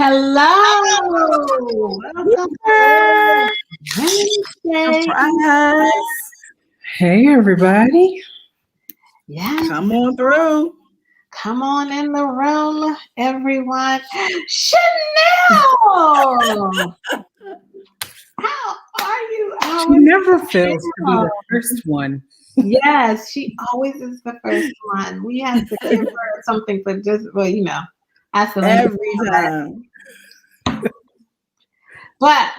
Hello. Welcome to Wednesday. Surprise. Hey, everybody. Yes. Come on through. Come on in the room, everyone. Chanel! How are you? She never fails to be the first one. Yes, she always is the first one. We have to give her something for just, Every time. But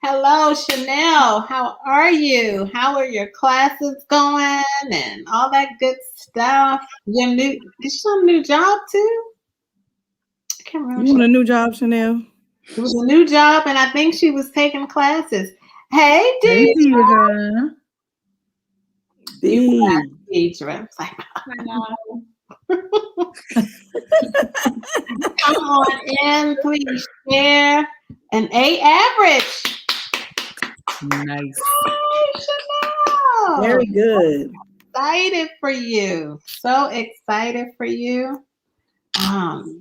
hello, Chanel. How are you? How are your classes going and all that good stuff? Is your new job too? I can't remember. You want a new job, Chanel? It was a new job, and I think she was taking classes. Hey, Deidre. Deidre. Come on in, please share. An A average. Nice. Hi, Chanel. Very good. Excited for you. So excited for you.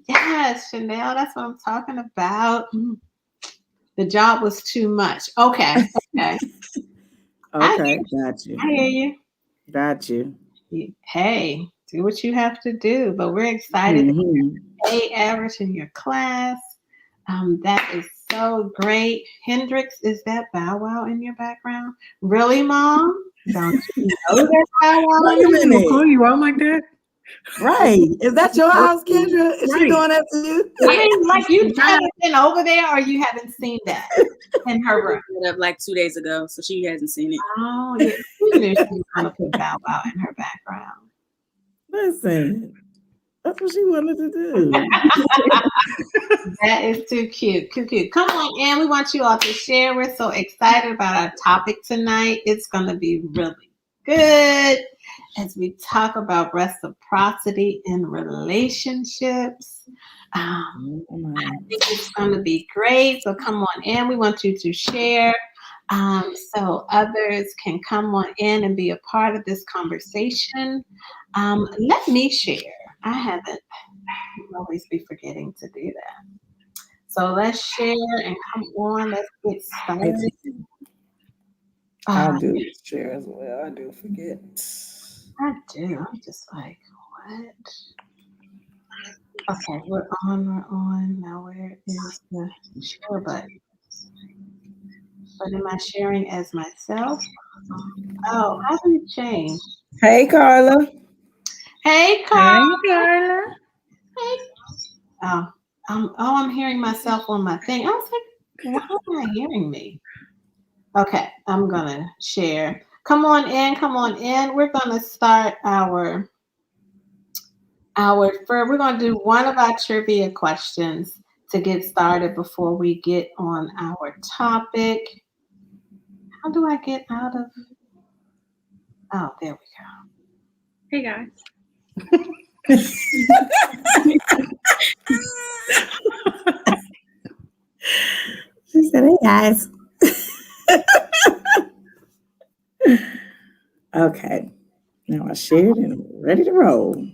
Yes, Chanel, that's what I'm talking about. The job was too much. Okay. Okay, got you. I hear you. Got you. Hey, do what you have to do. But we're excited that you're A average in your class. That is so great. Hendrix, is that Bow Wow in your background? Really, Mom? Don't you know that's Bow Wow? Wait a minute. Call you out like that? Right. Is that your house, Kendra? Is she doing that to you? I mean, like you haven't been over there or you haven't seen that in her room? Up like 2 days ago, so she hasn't seen it. Oh, yeah. She knew she was going to put Bow Wow in her background. Listen, that's what she wanted to do. That is too cute. Cute. Come on in. We want you all to share. We're so excited about our topic tonight. It's going to be really good as we talk about reciprocity in relationships. I think it's going to be great. So come on in. We want you to share so others can come on in and be a part of this conversation. Let me share. I always be forgetting to do that. So let's share and come on. Let's get started. I'll do share as well. I do forget. I do. I'm just like, what? Okay, we're on. Now where is the share button? But am I sharing as myself? Oh, how do you change? Hey, Carla. Hey, Carla. Hey, Carla. Hey. I'm hearing myself on my thing. I was like, why am I hearing me? Okay, I'm gonna share. Come on in. We're gonna start we're gonna do one of our trivia questions to get started before we get on our topic. How do I get out of? Oh, there we go. Hey guys. She said, hey guys. Okay. Now I shared and I'm ready to roll.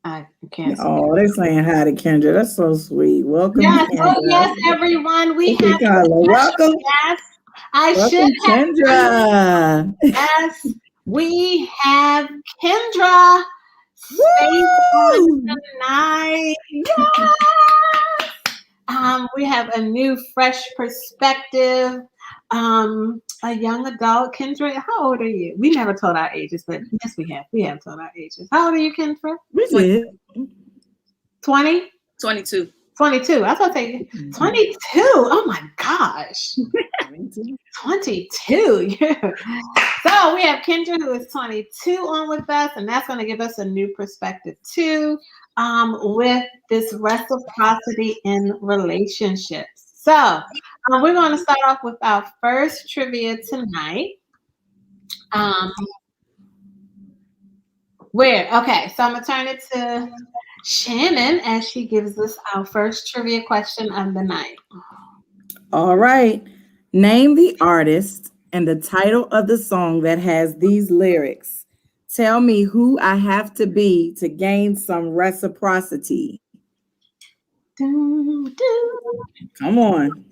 I can't. Oh, they're saying hi to Kendra. That's so sweet. Welcome. Yes, Kendra. yes, everyone. We have welcome. Yes, Welcome, Kendra. Yes, we have Kendra. Tonight. Yes. We have a new, fresh perspective. A young adult. Kendra, how old are you? We never told our ages, but yes, we have. We have told our ages. How old are you, Kendra? We did. 20? 22. 22. I thought they 22. Oh my gosh. 22. Yeah. So we have Kendra who is 22 on with us, and that's going to give us a new perspective too, with this reciprocity in relationships. So we're going to start off with our first trivia tonight. Okay, so I'm going to turn it to Shannon as she gives us our first trivia question of the night. All right. Name the artist and the title of the song that has these lyrics. Tell me who I have to be to gain some reciprocity. Do, do. Come on.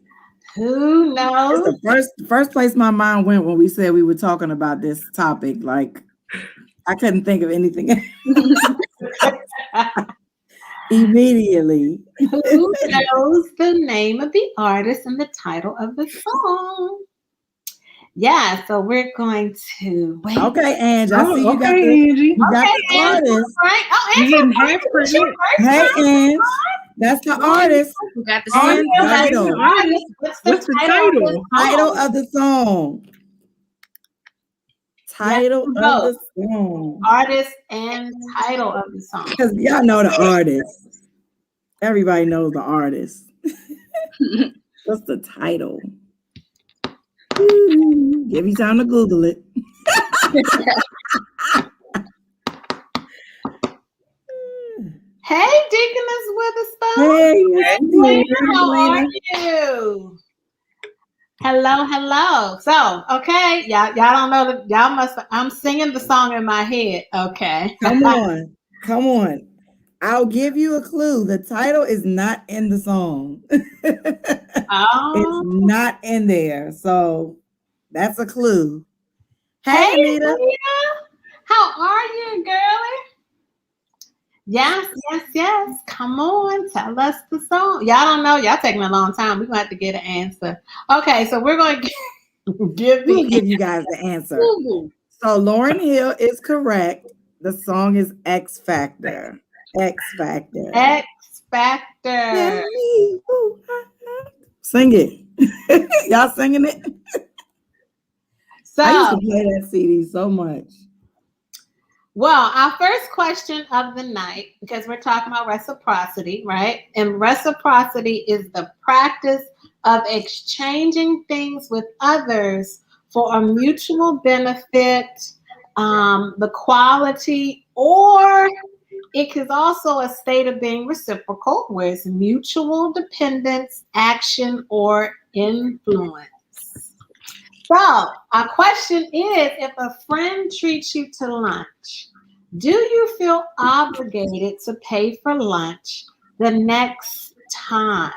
Who knows? It's the first place my mind went when we said we were talking about this topic. Like, I couldn't think of anything immediately. Who knows the name of the artist and the title of the song? Yeah, so we're going to wait. Okay, Ange, I Oh, see you got okay, the, Angie. you got Okay, the Ange, artist. right? Oh, You Ange, getting so half it's your credit. first Hey, time. Ange, that's the artist We got the Oh, and yeah, That's title. the artist. What's the What's the title of this title? Title song? of the song. Title of both. the song. Artist and title of the song. Because y'all know the artist. Everybody knows the artist. What's the title? Give you time to Google it. Hey, Deaconess Witherspoon. Hey, Hey, how are Lena. you? Hello. So, okay, y'all don't know that y'all must. I'm singing the song in my head. Okay. Come on. I'll give you a clue. The title is not in the song. It's Oh. not in there. So that's a clue. Hey, Hey, Anita. how are you, girlie? Yes. Come on, tell us the song. Y'all don't know. Y'all taking a long time. We're gonna have to get an answer. Okay, so we're gonna We'll give you guys the answer. So Lauryn Hill is correct. The song is X Factor. X Factor. X Factor. Sing it. Y'all singing it? So, I used to play that CD so much. well, our first question of the night, because we're talking about reciprocity, right? And reciprocity is the practice of exchanging things with others for a mutual benefit, the quality, or it is also a state of being reciprocal, where it's mutual dependence, action, or influence. So, our question is, if a friend treats you to lunch, do you feel obligated to pay for lunch the next time?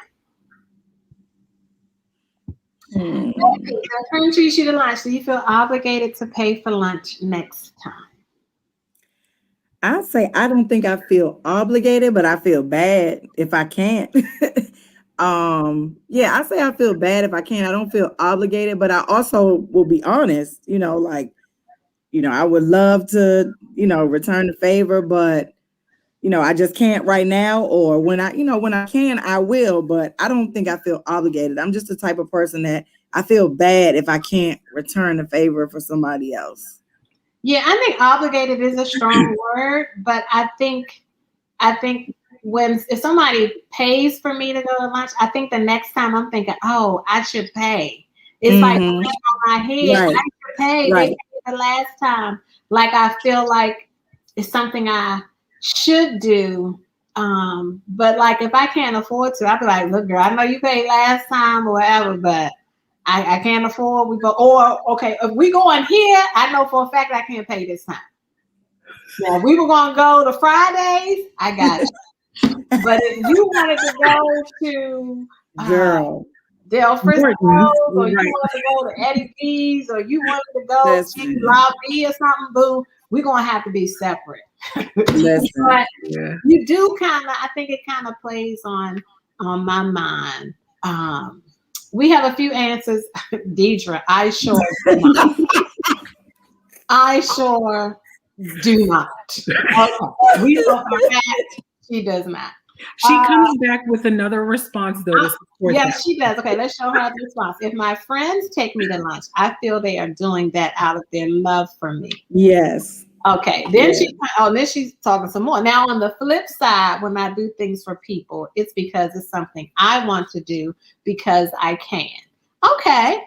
If a friend treats you to lunch, do you feel obligated to pay for lunch next time? I say I don't think I feel obligated, but I feel bad if I can't. Yeah, I say I feel bad if I can't. I don't feel obligated, but I also will be honest, I would love to, return the favor, but I just can't right now, or when I can, I will, but I don't think I feel obligated. I'm just the type of person that I feel bad if I can't return the favor for somebody else. Yeah, I think obligated is a strong word, but I think if somebody pays for me to go to lunch, I think the next time I'm thinking, oh, I should pay. It's like on my head, Right. I should pay. Right. They paid the last time. Like I feel like it's something I should do. But like if I can't afford to, I'll be like, look, girl, I know you paid last time or whatever, but I can't afford. We go, or okay, if we going here, I know for a fact I can't pay this time. Now, we were gonna go to Fridays, I got it. But if you wanted to go to Girl. Del Frisco's, or you Right. wanted to go to Eddie V's, or you wanted to go Listen. to La Vie or something, boo, we're gonna have to be separate. Listen. But Yeah. you do I think it kind of plays on my mind. We have a few answers. Deidre, I sure do not. Okay. We know for a fact she does not. She comes back with another response though to support Yes, that. she does. Okay, let's show her the response. If my friends take me to lunch, I feel they are doing that out of their love for me. Yes. Okay, then she's talking some more. Now on the flip side, when I do things for people, it's because it's something I want to do because I can. Okay,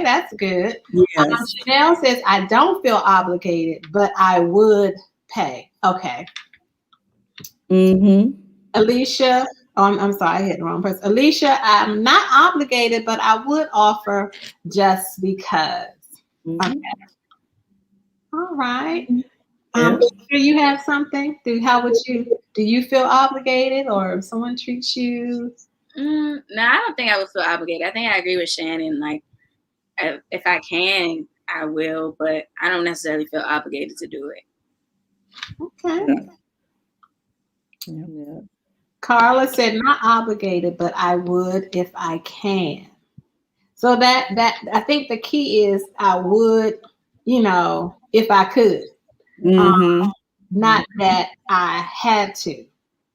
that's good. Yes. Chanel says I don't feel obligated, but I would pay. Okay. Alicia, I'm sorry, I hit the wrong person. Alicia, I'm not obligated, but I would offer just because. Okay. All right. Yeah. Do you have something? Do you feel obligated, or if someone treats you? No, I don't think I would feel obligated. I think I agree with Shannon. Like, if I can, I will, but I don't necessarily feel obligated to do it. Okay. Yeah. Carla said, not obligated, but I would if I can. So that I think the key is I would, if I could, Mm-hmm. not that I had to.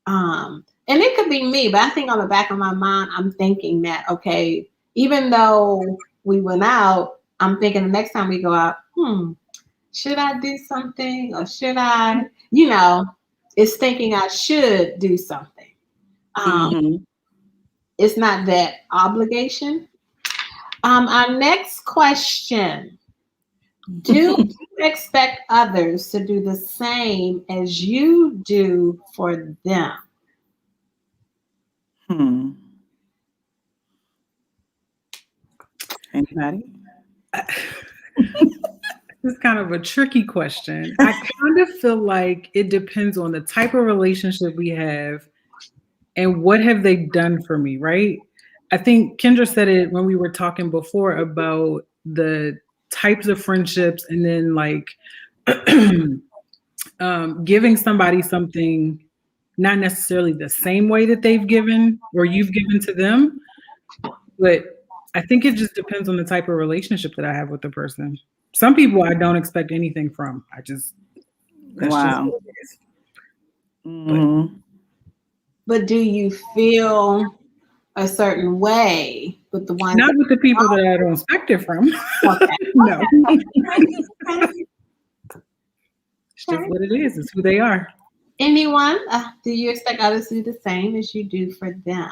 And it could be me, but I think on the back of my mind, I'm thinking that, okay, even though we went out, I'm thinking the next time we go out, should I do something, or should I, it's thinking I should do something. Mm-hmm. It's not that obligation. Our next question: do you expect others to do the same as you do for them? Anybody? This is kind of a tricky question. I kind of feel like it depends on the type of relationship we have and what have they done for me, right? I think Kendra said it when we were talking before about the types of friendships, and then like giving somebody something not necessarily the same way that they've given or you've given to them, but I think it just depends on the type of relationship that I have with the person. Some people I don't expect anything from. That's just Wow. what it is. Mm-hmm. But do you feel a certain way with the ones? Not with the people that I don't expect it from. Okay. No. Okay. It's just what it is. It's who they are. Anyone? Do you expect others to do the same as you do for them?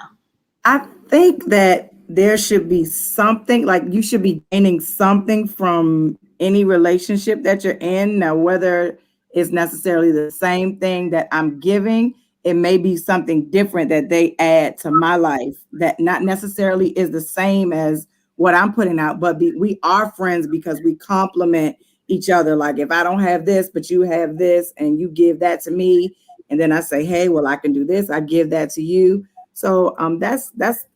I think that there should be something, like you should be gaining something from any relationship that you're in. Now, whether it's necessarily the same thing that I'm giving, it may be something different that they add to my life that not necessarily is the same as what I'm putting out, but we are friends because we complement each other. Like if I don't have this, but you have this and you give that to me, and then I say, hey, well, I can do this, I give that to you. So that's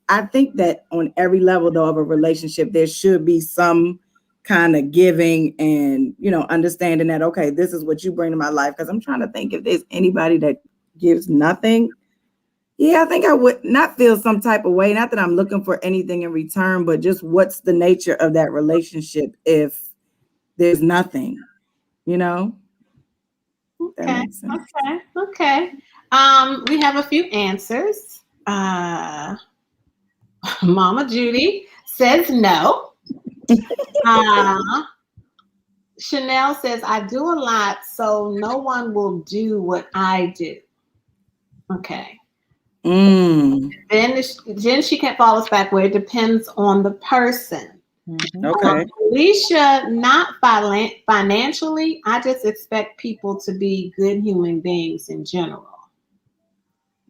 I think that on every level though of a relationship, there should be some kind of giving and understanding that, okay, this is what you bring to my life. Because I'm trying to think if there's anybody that gives nothing. Yeah, I think I would not feel some type of way. Not that I'm looking for anything in return, but just what's the nature of that relationship if there's nothing, That Okay. makes sense. Okay. We have a few answers. Mama Judy says no. Chanel says, I do a lot, so no one will do what I do. Okay. Then she can follow us back where it depends on the person. Mm-hmm. Okay. Alicia, not financially. I just expect people to be good human beings in general.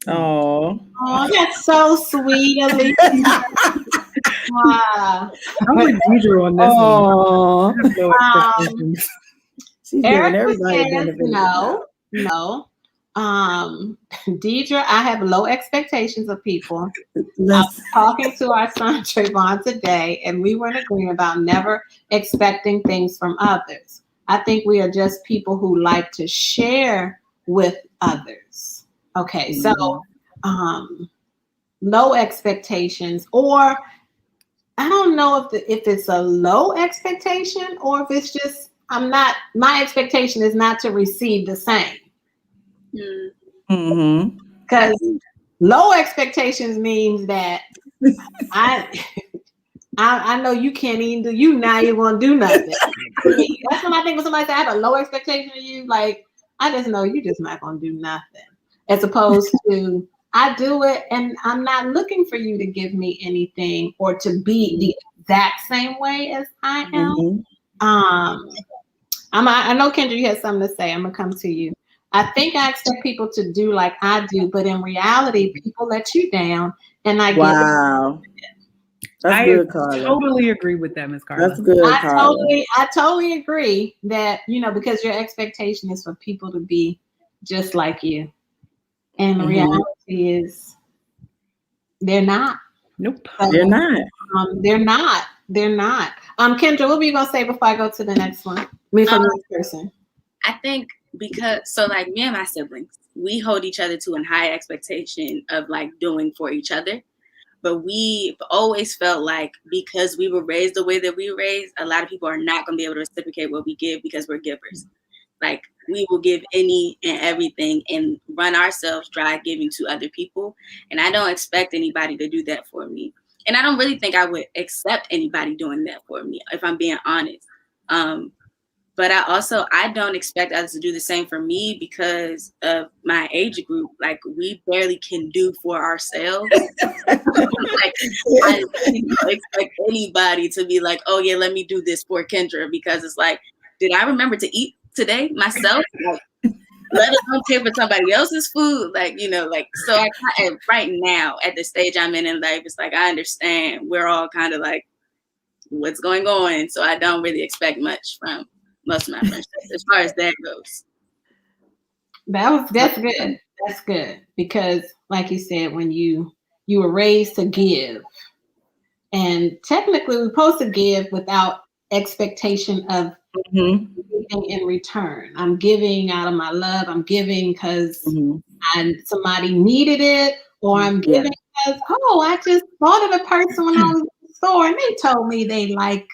Oh. Oh, that's so sweet, Alicia. I'm with Deidre on this one. I have no expectations. She's giving Erica everybody says benefit. no. Deidre, I have low expectations of people. I was talking to our son Trayvon today, and we were in agreement about never expecting things from others. I think we are just people who like to share with others. Okay, so low expectations, or I don't know if it's a low expectation or if it's just my expectation is not to receive the same. Because low expectations means that I know you can't even do, you now you're gonna do nothing. That's when I think when somebody says I have a low expectation of you, like I just know you're just not gonna do nothing. As opposed to I do it and I'm not looking for you to give me anything or to be the exact same way as I am. I know Kendra, you had something to say. I'm gonna come to you. I think I expect people to do like I do, but in reality, people let you down, and I get wow. That's I good, Carla. totally agree with that, Miss Carla. That's good, Carla. I totally agree that, because your expectation is for people to be just like you. And the reality is they're not. Nope. They're not. They're not. They're not. Kendra, what were you gonna say before I go to the next one? For the next person. I think like me and my siblings, we hold each other to a high expectation of like doing for each other. But we've always felt like because we were raised the way that we were raised, a lot of people are not going to be able to reciprocate what we give because we're givers. Like we will give any and everything and run ourselves dry giving to other people. And I don't expect anybody to do that for me. And I don't really think I would accept anybody doing that for me, if I'm being honest. But I don't expect others to do the same for me because of my age group. Like we barely can do for ourselves. Like I really don't expect anybody to be like, oh yeah, let me do this for Kendra, because it's like, did I remember to eat today myself? Like, let alone pay for somebody else's food. Like, so right now at the stage I'm in life, it's like, I understand we're all kind of like, what's going on? So I don't really expect much from most of my friendships as far as that goes. That's good. That's good. Because like you said, when you were raised to give, and technically we're supposed to give without expectation of anything in return. I'm giving out of my love. I'm giving because somebody needed it, or I'm giving because, I just bought it a person when I was in the store and they told me they like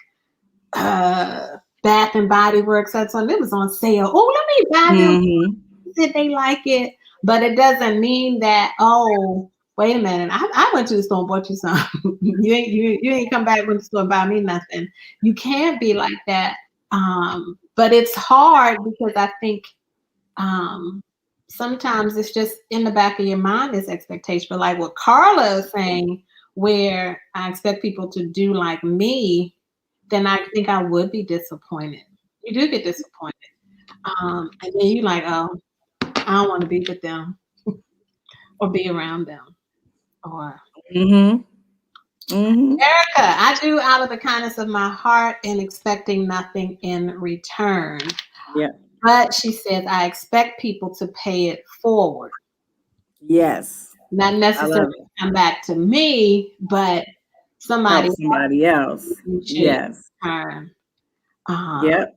Bath and Body Works. That's on. It was on sale. Oh, let me buy them. Did they like it? But it doesn't mean that. Oh, wait a minute. I went to the store and bought you something. you ain't come back from the store and buy me nothing. You can't be like that. But it's hard because I think sometimes it's just in the back of your mind is expectation. But like what Carla is saying, where I expect people to do like me, then I think I would be disappointed. You do get disappointed. And then you're like, oh, I don't want to be with them or be around them. Or Erica, I do out of the kindness of my heart and expecting nothing in return. Yeah. But she says, I expect people to pay it forward. Yes. Not necessarily come back to me, but somebody else. Yes. Yep.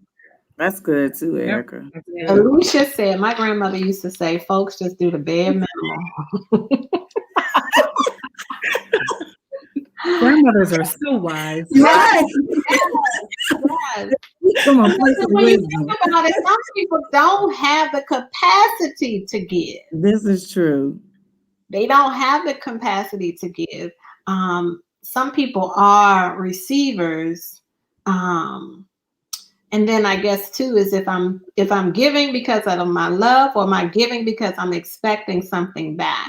That's good too, Erica. Yep. Alicia said, my grandmother used to say, folks just do the bare minimum. Grandmothers are so wise. Right. Yes. Come on, when you think about it, some people don't have the capacity to give. This is true. They don't have the capacity to give. Some people are receivers. And then I guess too is if I'm giving because of my love, or am I giving because I'm expecting something back?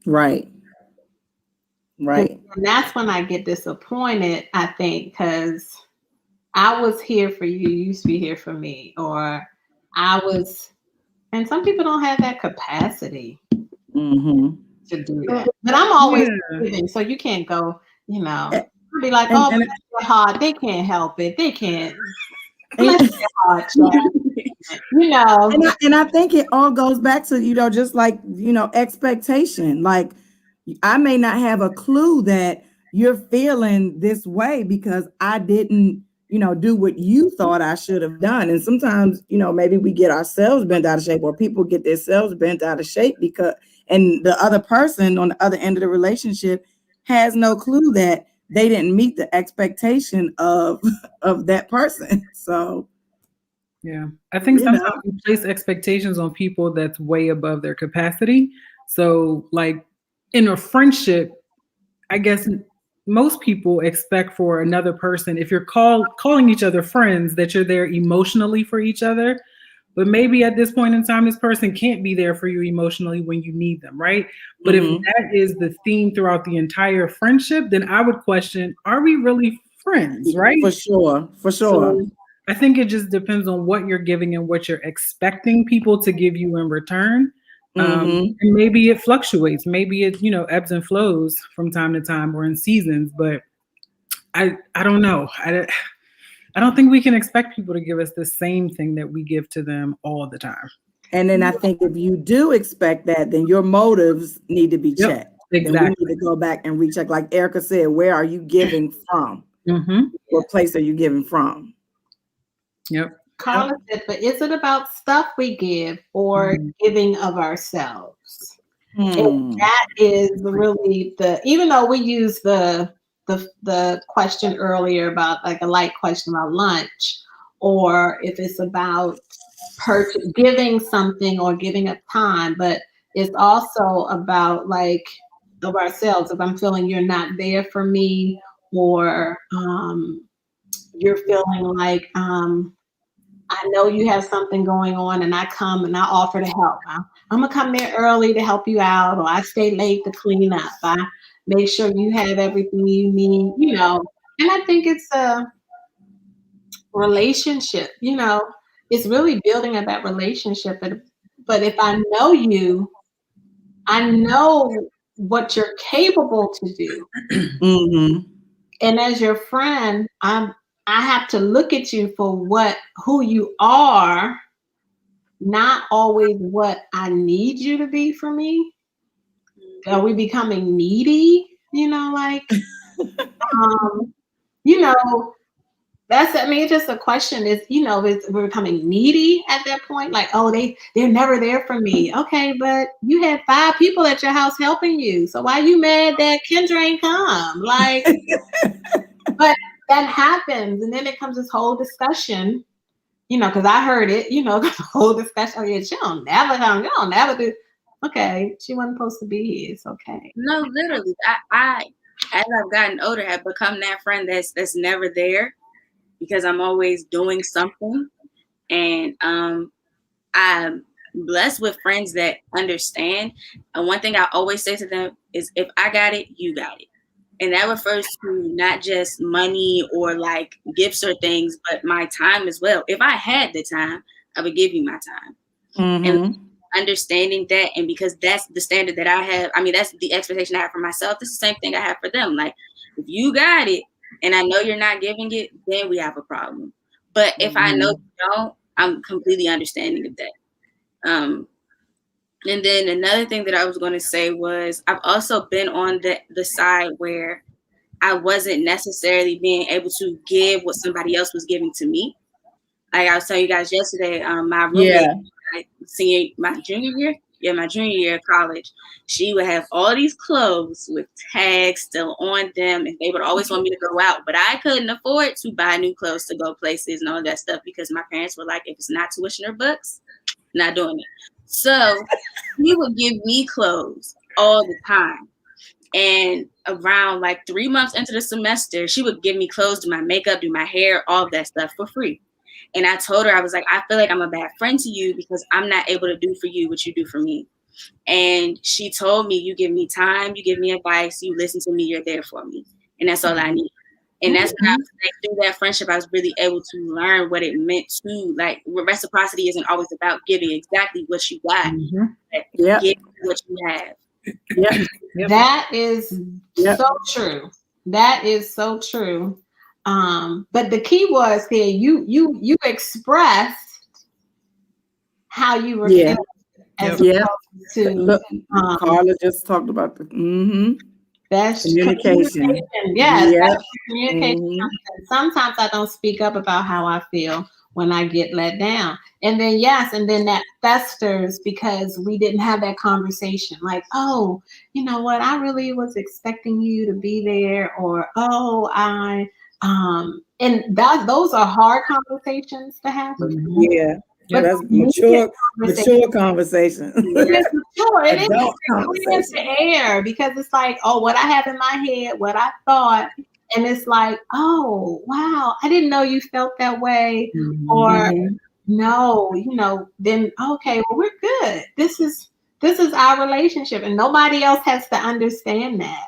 Right. And that's when I get disappointed, I think, because I was here for you, you used to be here for me, or and some people don't have that capacity to do that. But I'm always giving, so you can't go, be like, bless their heart, they can't help it. They can't. Bless their heart, And I think it all goes back to, just like, expectation. Like, I may not have a clue that you're feeling this way because I didn't, do what you thought I should have done. And sometimes, maybe we get ourselves bent out of shape, or people get themselves bent out of shape and the other person on the other end of the relationship has no clue that they didn't meet the expectation of that person. So yeah, I think sometimes we place expectations on people that's way above their capacity. So like in a friendship, I guess most people expect for another person, if you're calling each other friends, that you're there emotionally for each other. But maybe at this point in time, this person can't be there for you emotionally when you need them, right? But if that is the theme throughout the entire friendship, then I would question, are we really friends, right? For sure. So I think it just depends on what you're giving and what you're expecting people to give you in return. And maybe it fluctuates. Maybe it, ebbs and flows from time to time or in seasons. But I don't know. I don't think we can expect people to give us the same thing that we give to them all the time. And then I think if you do expect that, then your motives need to be checked. Exactly. Then we need to go back and recheck. Like Erica said, where are you giving from? What place are you giving from? Yep. Carla said, but is it about stuff we give or giving of ourselves? And that is really even though we use the question earlier about like a light question about lunch, or if it's about giving something or giving up time, but it's also about like of ourselves. If I'm feeling you're not there for me, or you're feeling like I know you have something going on, and I come and I offer to help. I'm gonna come there early to help you out, or I stay late to clean up. I make sure you have everything you need, And I think it's a relationship, It's really building up that relationship. But if I know you, I know what you're capable to do. And as your friend, I have to look at you for who you are, not always what I need you to be for me. Are we becoming needy? It's just a question is, we're becoming needy at that point. Like, oh, they're never there for me. Okay, but you had 5 people at your house helping you. So why are you mad that Kendra ain't come? Like, but that happens. And then it comes this whole discussion, because I heard it, the whole discussion. Oh, yeah, she don't never come. You don't never do. Okay, she wasn't supposed to be here. It's okay. No, literally, I as I've gotten older, have become that friend that's never there because I'm always doing something, and I'm blessed with friends that understand. And one thing I always say to them is, if I got it, you got it. And that refers to not just money or like gifts or things, but my time as well. If I had the time, I would give you my time. And understanding that, and because that's the standard that I have, that's the expectation I have for myself. This is the same thing I have for them. Like, if you got it and I know you're not giving it, then we have a problem. But if I know you don't, I'm completely understanding of that. And then another thing that I was going to say was, I've also been on the side where I wasn't necessarily being able to give what somebody else was giving to me. Like I was telling you guys yesterday, my roommate, my junior year of college, she would have all these clothes with tags still on them, and they would always want me to go out, but I couldn't afford to buy new clothes to go places and all that stuff because my parents were like, if it's not tuition or books, not doing it. So he would give me clothes all the time. And around like 3 months into the semester, she would give me clothes, do my makeup, do my hair, all of that stuff for free. And I told her, I was like, I feel like I'm a bad friend to you because I'm not able to do for you what you do for me. And she told me, you give me time, you give me advice, you listen to me, you're there for me. And that's all I need. And that's when I was like, through that friendship, I was really able to learn what it meant to, like, reciprocity isn't always about giving exactly what you got. Give what you have. That is so true. That is so true. But the key was there, you expressed how you were feeling as opposed to Carla just talked about the that's communication. Yes, that's communication. Sometimes I don't speak up about how I feel when I get let down. And then that festers because we didn't have that conversation. Like, oh, you know what? I really was expecting you to be there, or and those are hard conversations to have. But that's mature conversation. It is mature. It is the air because it's like, oh, what I have in my head, what I thought, and it's like, oh, wow, I didn't know you felt that way, or no, then okay, well, we're good. This is our relationship, and nobody else has to understand that.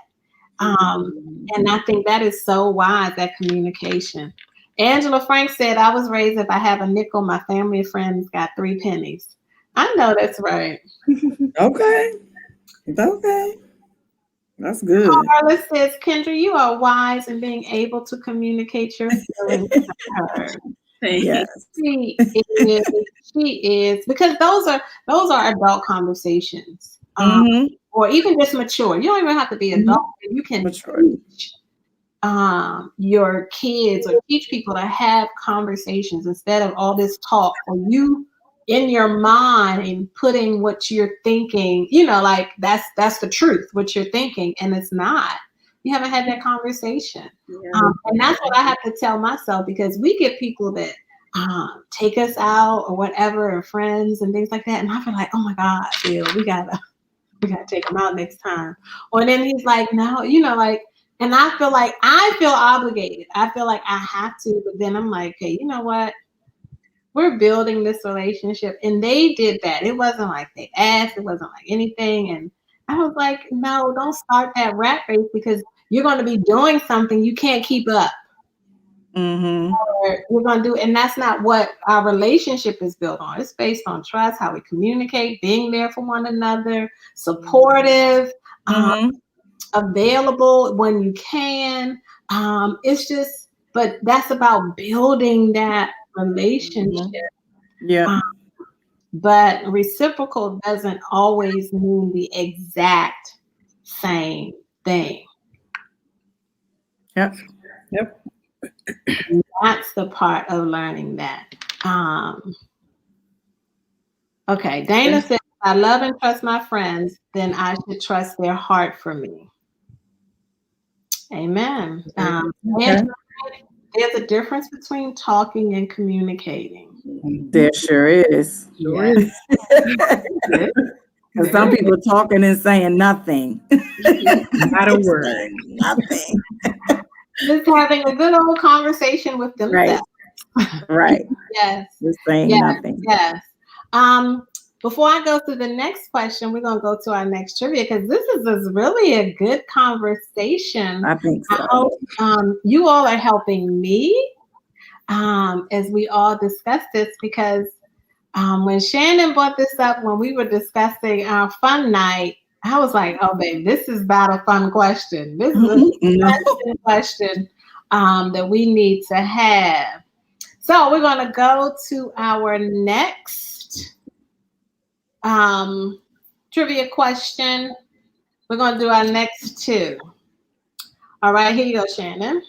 And I think that is so wise, that communication. Angela Frank said, I was raised, if I have a nickel, my family and friends got 3 pennies. I know that's right. Okay. Okay. That's good. Carla says, Kendra, you are wise in being able to communicate your feelings to her. Yes. She is. She is because those are adult conversations, or even just mature. You don't even have to be adult. You can Mature. teach your kids or teach people to have conversations instead of all this talk, or you in your mind and putting what you're thinking. Like that's the truth, what you're thinking, and it's not. You haven't had that conversation. And that's what I have to tell myself, because we get people that take us out or whatever, or friends and things like that. And I feel like, oh my God, Bill, we gotta take him out next time. Or then he's like, no, like, and I feel like I feel obligated. I feel like I have to, but then I'm like, okay, you know what? We're building this relationship, and they did that. It wasn't like they asked. It wasn't like anything. And I was like, no, don't start that rat race, because you're going to be doing something you can't keep up. Or we're going to do, and that's not what our relationship is built on. It's based on trust, how we communicate, being there for one another, supportive, available when you can. It's just, but that's about building that relationship. Yeah. But reciprocal doesn't always mean the exact same thing. Yep. That's the part of learning that. Okay, Dana says, I love and trust my friends, then I should trust their heart for me. Amen. There's a difference between talking and communicating. There sure is. Yes. Because some people talking and saying nothing. Not a word. Nothing. Just having a good old conversation with themselves. Right. Yes. Just saying nothing. Yes. Before I go to the next question, we're going to go to our next trivia, because this is really a good conversation. I think so. I hope you all are helping me as we all discuss this, because when Shannon brought this up, when we were discussing our fun night, I was like, oh, babe, this is about a fun question. This is a question that we need to have. So we're going to go to our next trivia question. We're going to do our next two. All right, here you go, Shannon.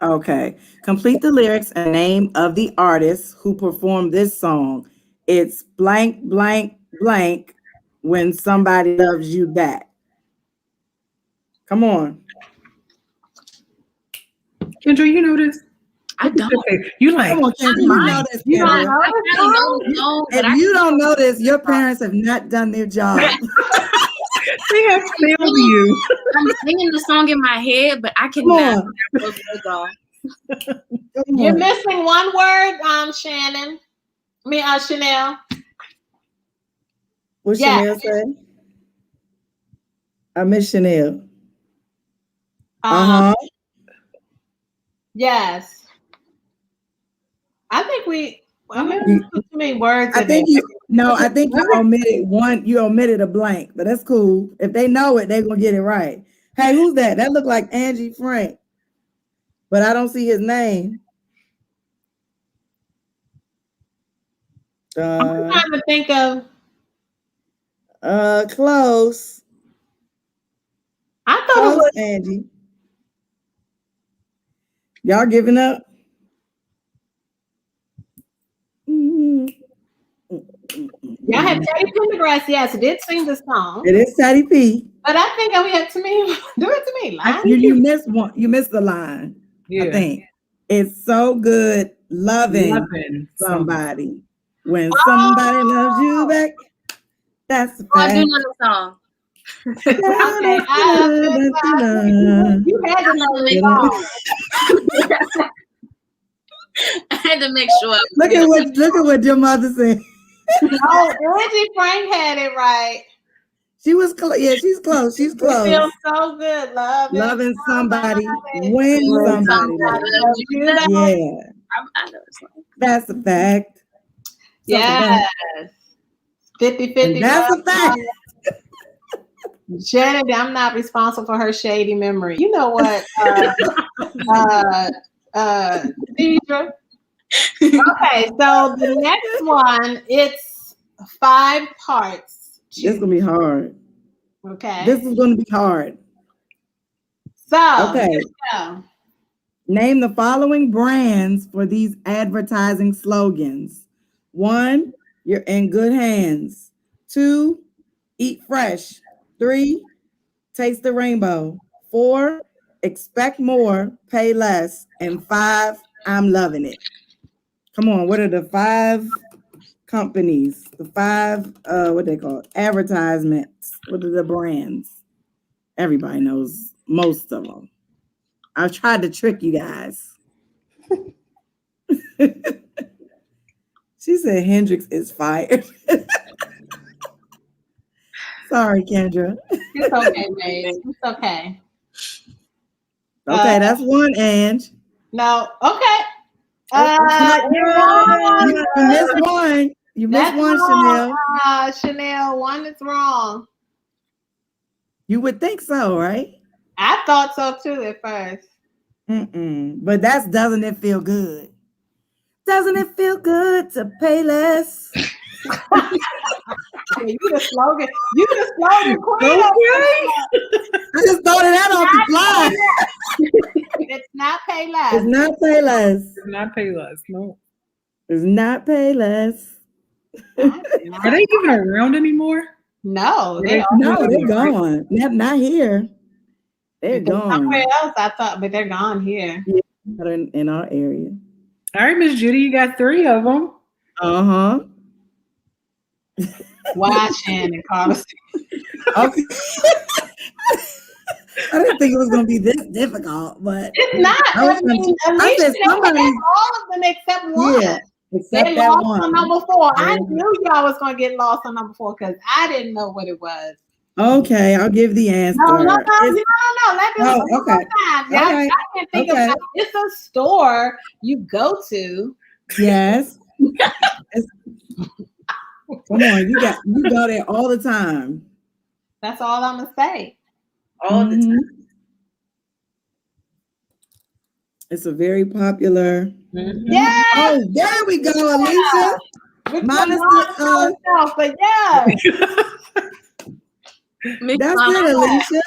Okay. Complete the lyrics and name of the artist who performed this song. It's blank, blank, blank, when somebody loves you back. Come on. Kendra, you know this? I don't. You like, come on, Kendra, you know this, You don't Kendra. know I this really song? don't know. If you don't know this, your parents have not done their job. they have failed you. I'm singing the song in my head, but I Come cannot. on. You're missing one word, Shannon. Chanel. What Chanel said? I miss Chanel. Yes. I think too many words. I think you omitted one. You omitted a blank, but that's cool. If they know it, they're gonna get it right. Hey, who's that? That looked like Angie Frank, but I don't see his name. I'm trying to think of. Close. I thought it was Angie. Y'all giving up? Y'all had Teddy Pendergrass. Yes, it did sing the song. It is Teddy P. But I think we had to me. Do it to me. Line. You missed one. You missed the line. Yeah. I think it's so good loving somebody. When somebody loves you back, that's the fact. I do know the song. Okay, you had to know the song. I had to make sure. Look at what your mother said. Oh, Angie Frank had it right. She was close. Yeah, she's close. She's close. It feels so good, loving somebody when somebody loves you. Yeah, I know the song. that's a fact. Yes. 50-50. That's a fact. Janet, I'm not responsible for her shady memory. You know what, Deidre? Okay, so the next one, it's 5 parts. This is gonna be hard. Okay. This is gonna be hard. So, okay. Here we go. Name the following brands for these advertising slogans. 1, you're in good hands. 2, eat fresh. 3, taste the rainbow. 4, expect more, pay less. And 5, I'm loving it. Come on, what are the 5 companies? The 5, what they call it? Advertisements. What are the brands? Everybody knows most of them. I tried to trick you guys. She said Hendrix is fired. Sorry, Kendra. It's okay, babe. It's okay. Okay, that's one, Ange. No, okay. You missed one. You missed one, wrong. Chanel. Chanel, one is wrong. You would think so, right? I thought so too at first. But doesn't it feel good? Doesn't it feel good to pay less? You the slogan queen. Okay. I just thought of that off the fly. It's not pay less. It's not pay less. It's not pay less. No. It's not pay less. Are they even around anymore? No, they're gone. Not here. They're gone. Somewhere else, I thought, but they're gone here. Yeah, in our area. All right, Miss Judy, you got 3 of them. Uh-huh. Why, Shannon, Carlos? Okay. I didn't think it was going to be this difficult, but it's not. I said somebody, all of them except one. Yeah, except they that lost one. on number 4. I knew y'all was going to get lost on number 4 because I didn't know what it was. Okay, I'll give the answer. No. Let me okay. I can't think of it. It's a store you go to. Yes. Come on, you go there all the time. That's all I'm gonna say. All the time. It's a very popular. Yeah. Oh, there we go, Alicia. Minus but yeah. That's it, Alicia.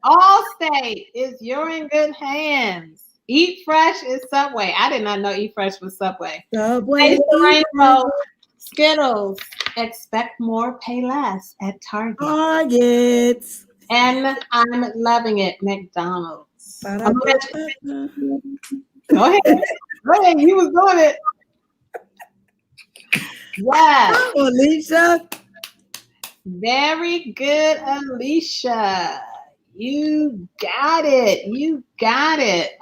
Allstate is you're in good hands. Eat Fresh is Subway. I did not know Eat Fresh was Subway. Subway. Rainbow, Skittles. Expect more, pay less at Target. And I'm loving it, McDonald's. Go ahead. You was doing it. Yeah. Oh, Alicia. Very good, Alicia. You got it.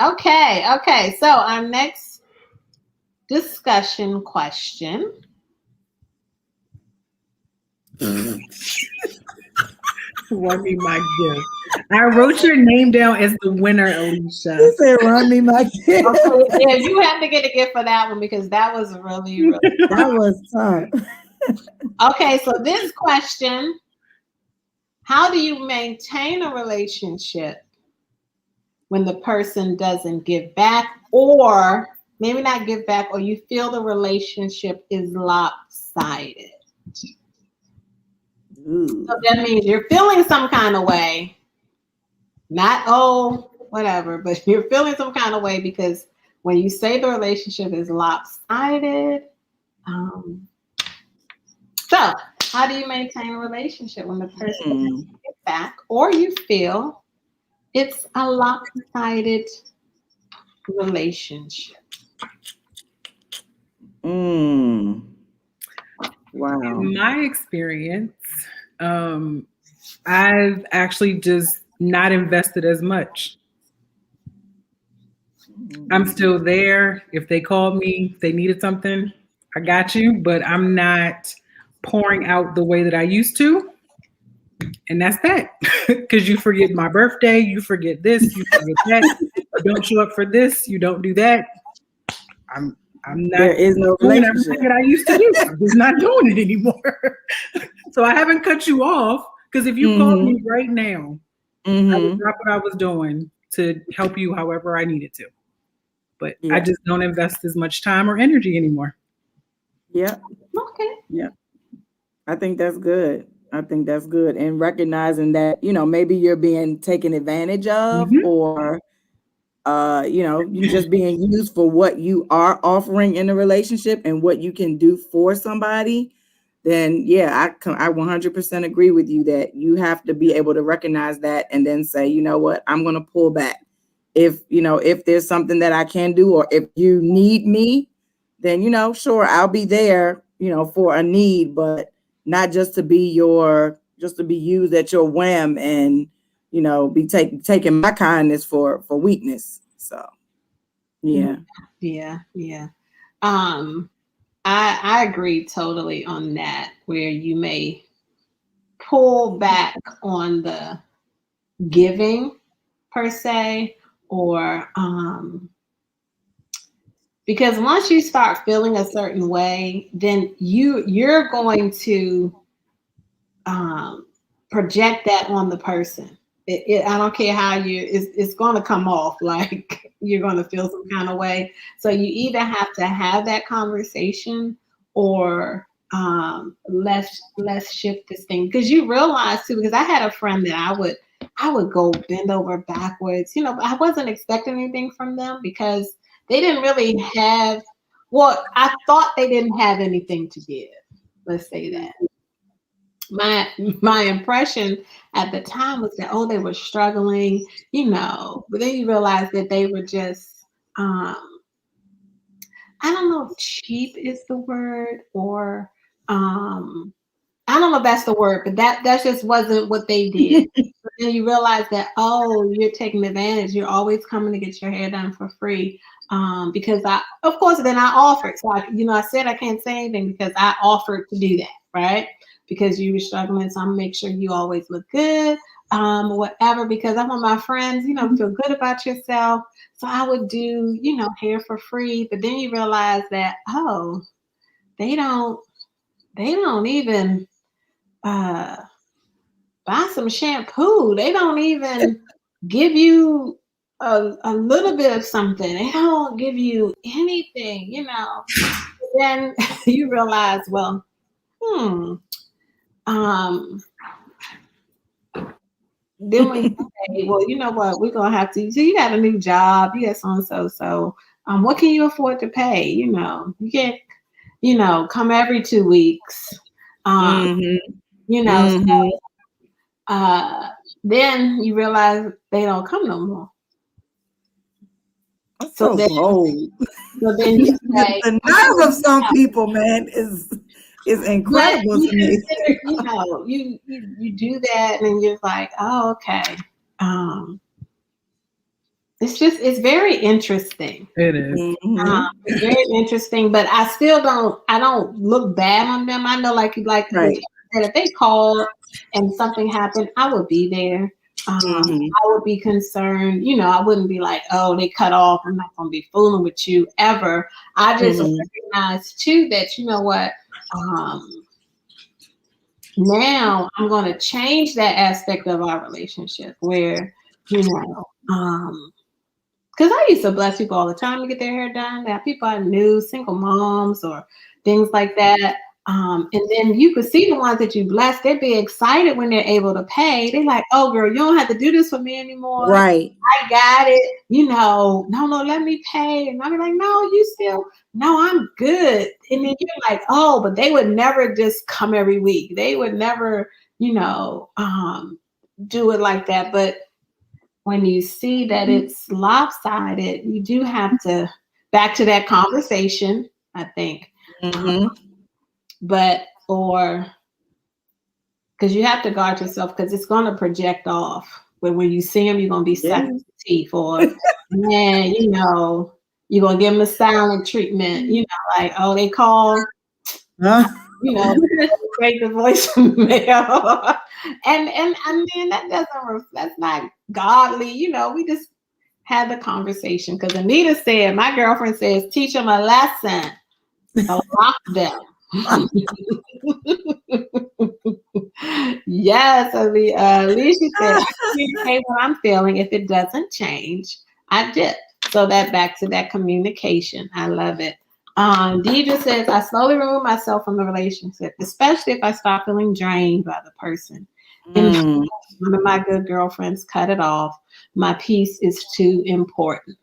Okay. So our next discussion question. Run me my gift. I wrote your name down as the winner, Alicia. She said, "Run me my gift." Okay, yeah, you have to get a gift for that one because that was really that was tough. Okay, so this question: how do you maintain a relationship when the person doesn't give back, or maybe not give back, or you feel the relationship is lopsided? So that means you're feeling some kind of way, not whatever, but you're feeling some kind of way because when you say the relationship is lopsided, so how do you maintain a relationship when the person doesn't give back, or you feel it's a lopsided relationship? Wow. In my experience, I've actually just not invested as much. I'm still there. If they called me, if they needed something, I got you, but I'm not pouring out the way that I used to. And that's that. Because you forget my birthday, you forget this, you forget that. You don't show up for this, you don't do that. I'm not. There is no doing relationship everything that I used to do. I'm just not doing it anymore. So I haven't cut you off because if you called me right now, I would drop what I was doing to help you however I needed to. But I just don't invest as much time or energy anymore. Yep. Okay. Yep. I think that's good. I think that's good. And recognizing that, maybe you're being taken advantage of, or you just being used for what you are offering in a relationship and what you can do for somebody, then I 100% agree with you that you have to be able to recognize that and then say, you know what, I'm going to pull back. If there's something that I can do, or if you need me, then, sure, I'll be there, for a need, but not just to be used at your whim and, be taking my kindness for weakness. So, yeah. I agree totally on that, where you may pull back on the giving per se, or because once you start feeling a certain way, then you're going to project that on the person. I don't care how it's going to come off like you're going to feel some kind of way. So you either have to have that conversation, or let's shift this thing, because you realize too. Because I had a friend that I would go bend over backwards. I wasn't expecting anything from them because they didn't really have. Well, I thought they didn't have anything to give. Let's say that. My impression at the time was that, they were struggling, but then you realize that they were just I don't know if cheap is the word, or I don't know if that's the word, but that just wasn't what they did. But then you realize that, you're taking advantage. You're always coming to get your hair done for free. Because of course, then I offered. So I said I can't say anything because I offered to do that, right? Because you were struggling, so I'm gonna make sure you always look good, whatever. Because I want my friends, feel good about yourself. So I would do, hair for free. But then you realize that, they don't even buy some shampoo. They don't even give you a little bit of something. They don't give you anything, Then you realize, well, then when you say, well, you know what, we're gonna have to. So you got a new job, you got so and so. So, what can you afford to pay? You can't, come every 2 weeks. Then you realize they don't come no more. That's so bold. So then you say, the nerve of some people, man, is incredible to me. You do that, and you're like, oh, okay. It's very interesting. It is. It's very interesting, but I still don't look bad on them. I know, like right. said, if they called and something happened, I would be there. I would be concerned. I wouldn't be like, they cut off. I'm not going to be fooling with you ever. I just recognize too that, what, now I'm going to change that aspect of our relationship where, because I used to bless people all the time to get their hair done. That people I knew, single moms or things like that. And then you could see the ones that you blessed, they'd be excited when they're able to pay. They're like, oh, girl, you don't have to do this for me anymore. Right. I got it. No, let me pay. And I'll be like, no, I'm good. And then you're like, oh, but they would never just come every week. They would never, do it like that. But when you see that it's lopsided, you do have to back to that conversation, I think. But because you have to guard yourself, because it's going to project off. When you see them, you're going to be sucking teeth, or man, you're going to give them a silent treatment. Like, they call, break the voicemail. and I mean, that's not godly. We just had the conversation, because Anita said, my girlfriend says, teach them a lesson, lock them. Yes, Alicia said, I communicate what I'm feeling. If it doesn't change, I dip. So that back to that communication. I love it. Deidre says, I slowly remove myself from the relationship, especially if I start feeling drained by the person. And Mm. one of my good girlfriends cut it off. My peace is too important.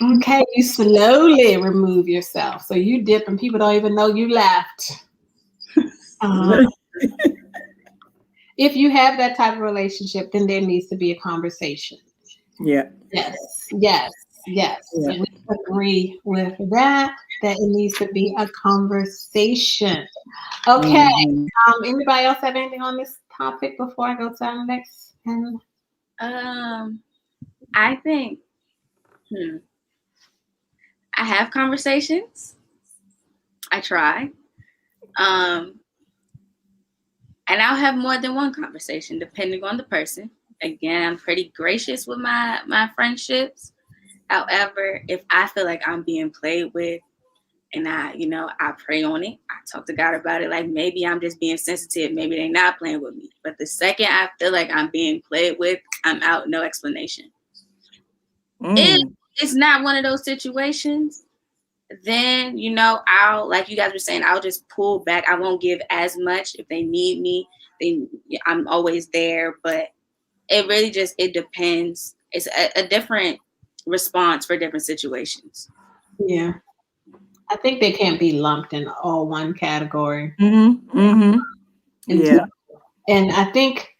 Okay, you slowly remove yourself. So you dip and people don't even know you left. If you have that type of relationship, then there needs to be a conversation. Yeah. Yes, yes, yes. Yeah. We agree with that, that it needs to be a conversation. Okay. Mhm. Anybody else have anything on this topic before I go to our next? I think I have conversations. I try. And I'll have more than one conversation depending on the person. Again, I'm pretty gracious with my friendships. However, if I feel like I'm being played with and I pray on it, I talk to God about it. Like maybe I'm just being sensitive. Maybe they're not playing with me. But the second I feel like I'm being played with, I'm out, no explanation. If it's not one of those situations, then I'll, like you guys were saying, I'll just pull back. I won't give as much. If they need me, then I'm always there. But it really just, it depends. It's a different response for different situations. Yeah. I think they can't be lumped in all one category. Yeah. And I think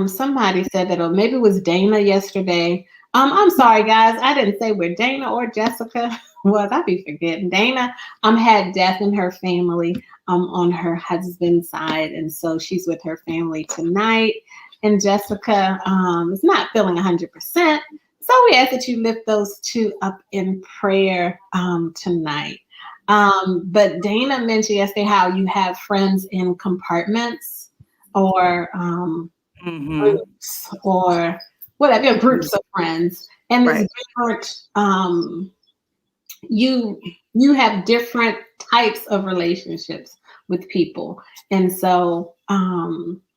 somebody said that, or maybe it was Dana yesterday. I'm sorry, guys. I didn't say where Dana or Jessica was. I be forgetting. Dana had death in her family on her husband's side, and so she's with her family tonight. And Jessica is not feeling 100%. So we ask that you lift those two up in prayer tonight. But Dana mentioned yesterday how you have friends in compartments or groups or whatever, groups of friends, and Right. it's different. You have different types of relationships with people, and so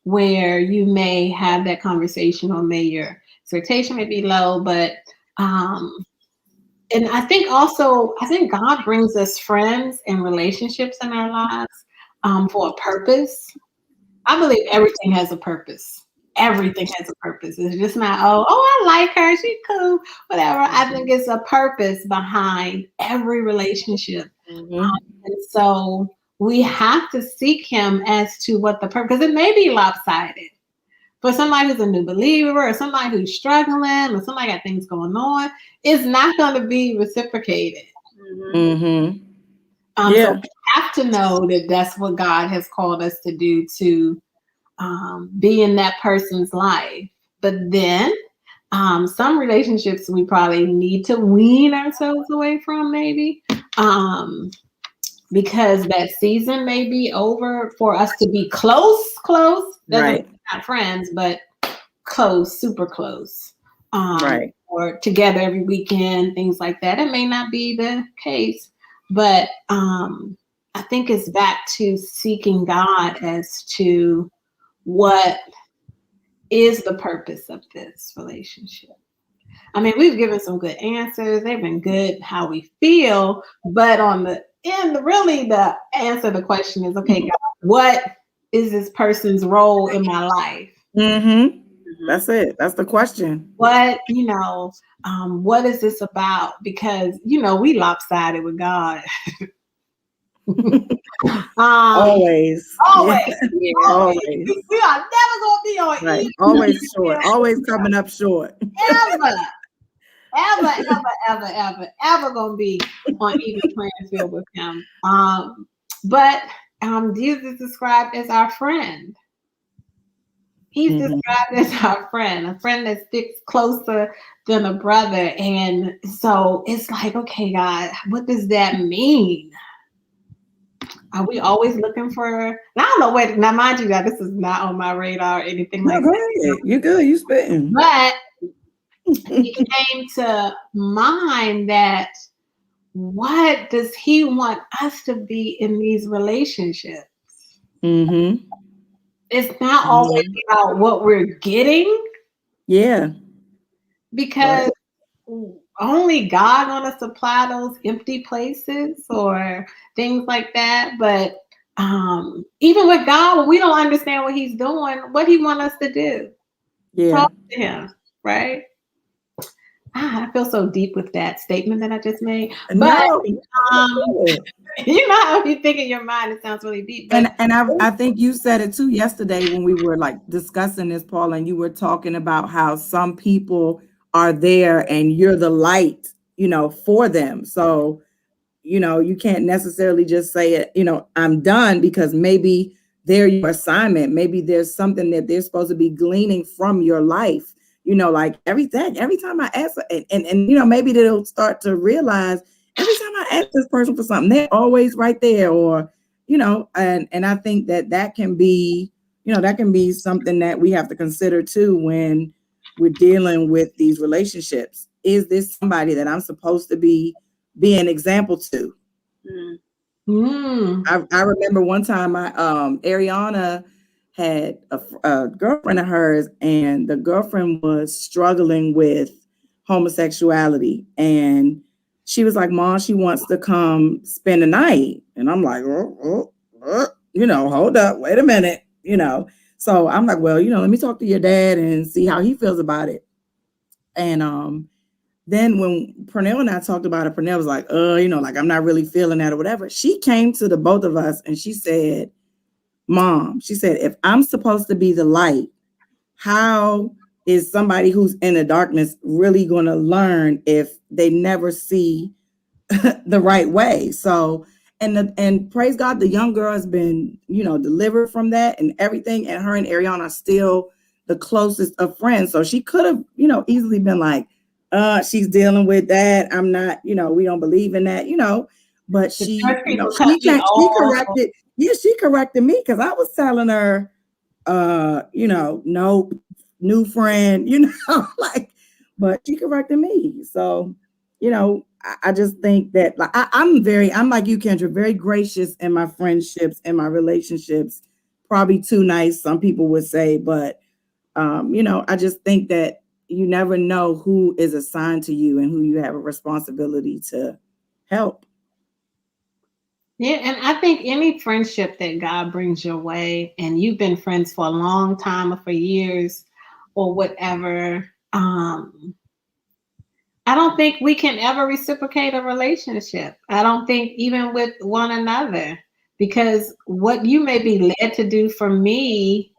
where you may have that conversation, or may your expectation may be low, but and I think God brings us friends and relationships in our lives for a purpose. I believe everything has a purpose. Everything has a purpose. It's just not, I like her, she's cool, whatever. I think it's a purpose behind every relationship. And so we have to seek him as to what the purpose, because it may be lopsided. For somebody who's a new believer, or somebody who's struggling, or somebody got things going on, it's not going to be reciprocated. So we have to know that that's what God has called us to do, to be in that person's life. But then some relationships we probably need to wean ourselves away from, maybe because that season may be over for us to be close. Doesn't mean not friends, but close, super close. Or together every weekend, things like that. It may not be the case, but I think it's back to seeking God as to what is the purpose of this relationship. I mean, we've given some good answers. They've been good how we feel, but on the end, really the answer to the question is, okay, God, what is this person's role in my life? That's it. That's the question. What is this about? Because we lopsided with God. Always. Always. Yeah. Always. We are never gonna be on right. Always short. Always coming up short. Ever gonna be on even playing field with him. But Jesus is described as our friend. He's described as our friend, a friend that sticks closer than a brother. And so it's like, okay, God, what does that mean? Are we always looking for? I don't know. Wait, now mind you, that this is not on my radar or anything like that. You good? You spitting? But it came to mind that what does he want us to be in these relationships? Mm-hmm. It's not always Mm-hmm. about what we're getting, Yeah. Right. because only God gonna supply those empty places or things like that. But even with God, when we don't understand what He's doing, what He want us to do, Yeah. talk to Him, right? I feel so deep with that statement that I just made. But No, that's um, good. you know how you think in your mind, it sounds really deep. But And I think you said it too yesterday when we were like discussing this, Paul, and you were talking about how some people are there and you're the light, for them. So you can't necessarily just say it, I'm done, because maybe they're your assignment. Maybe there's something that they're supposed to be gleaning from your life. Like every time I ask, and maybe they'll start to realize every time I ask this person for something, they're always right there, or and I think that can be, that can be something that we have to consider too when we're dealing with these relationships. Is this somebody that I'm supposed to be an example to? Mm. I remember one time Ariana had a girlfriend of hers, and the girlfriend was struggling with homosexuality, and she was like, "Mom, she wants to come spend the night," and I'm like, hold up, wait a minute, So I'm like, well, let me talk to your dad and see how he feels about it, and then when Pernell and I talked about it, Pernell was like, like, I'm not really feeling that or whatever. She came to the both of us and she said, Mom, she said, if I'm supposed to be the light, how is somebody who's in the darkness really going to learn if they never see the right way? So, and praise God, the young girl has been, delivered from that and everything. And her and Ariana are still the closest of friends. So she could have, easily been like, she's dealing with that. I'm not, we don't believe in that, but the she, church people cut me she off. corrected. Yeah, she corrected me because I was telling her, no, new friend, like, but she corrected me. So, I just think that, like, I'm like you, Kendra, very gracious in my friendships and my relationships. Probably too nice, some people would say, but I just think that you never know who is assigned to you and who you have a responsibility to help. Yeah, and I think any friendship that God brings your way, and you've been friends for a long time or for years or whatever, I don't think we can ever reciprocate a relationship. I don't think even with one another, because what you may be led to do for me,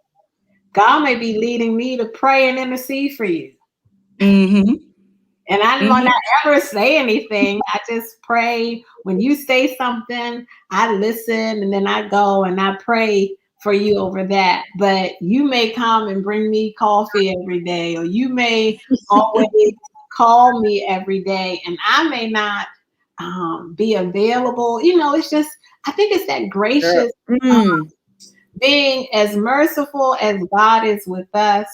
God may be leading me to pray and intercede for you. Mm-hmm. And I might Mm-hmm. not ever say anything. I just pray. When you say something, I listen, and then I go and I pray for you over that. But you may come and bring me coffee every day, or you may always call me every day, and I may not be available. It's just, I think it's that Girl. gracious, Mm. being as merciful as God is with us,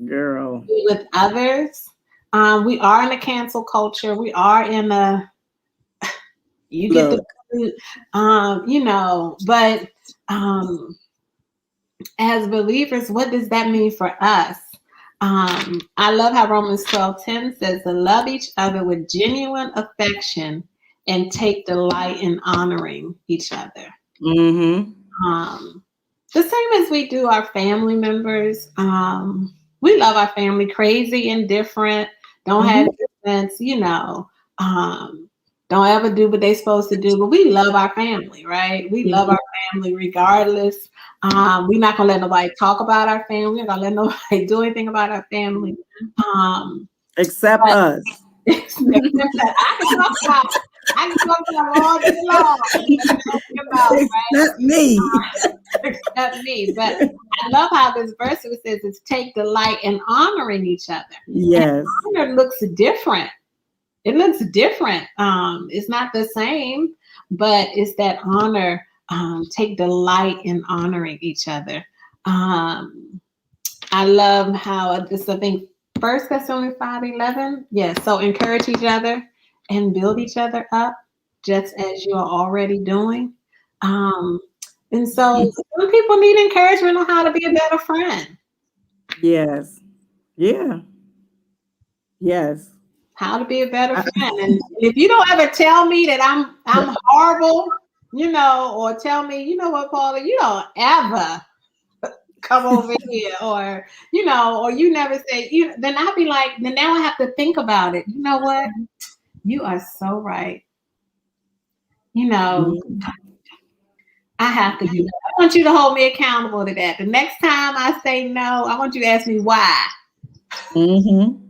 Girl. with others. We are in a cancel culture. We are in a, you get the Look. boot, but as believers, what does that mean for us? I love how Romans 12:10 says to love each other with genuine affection and take delight in honoring each other. Mm-hmm. The same as we do our family members. We love our family crazy and different, don't Mm-hmm. have defense, don't ever do what they're supposed to do, but we love our family, right? We love Mm-hmm. our family regardless. We're not gonna let nobody talk about our family. We're not gonna let nobody do anything about our family. Except But us. except that I can talk about all day long. About, right? Except me. Except me. But I love how this verse says it's take delight in honoring each other. And Yes. honor looks different. It looks different. It's not the same, but it's that honor. Take delight in honoring each other. I love how this, I think, First Thessalonians 5:11. Yes, so encourage each other and build each other up, just as you are already doing. Um, And so some people need encouragement on how to be a better friend. Yes. Yeah. Yes. How to be a better friend. And if you don't ever tell me that I'm horrible, or tell me, you know what, Paula, you don't ever come over here, or you never say, then I'd be like, then now I have to think about it. You know what? You are so right. Mhm. I have to do that. I want you to hold me accountable to that. The next time I say no, I want you to ask me why. Mhm.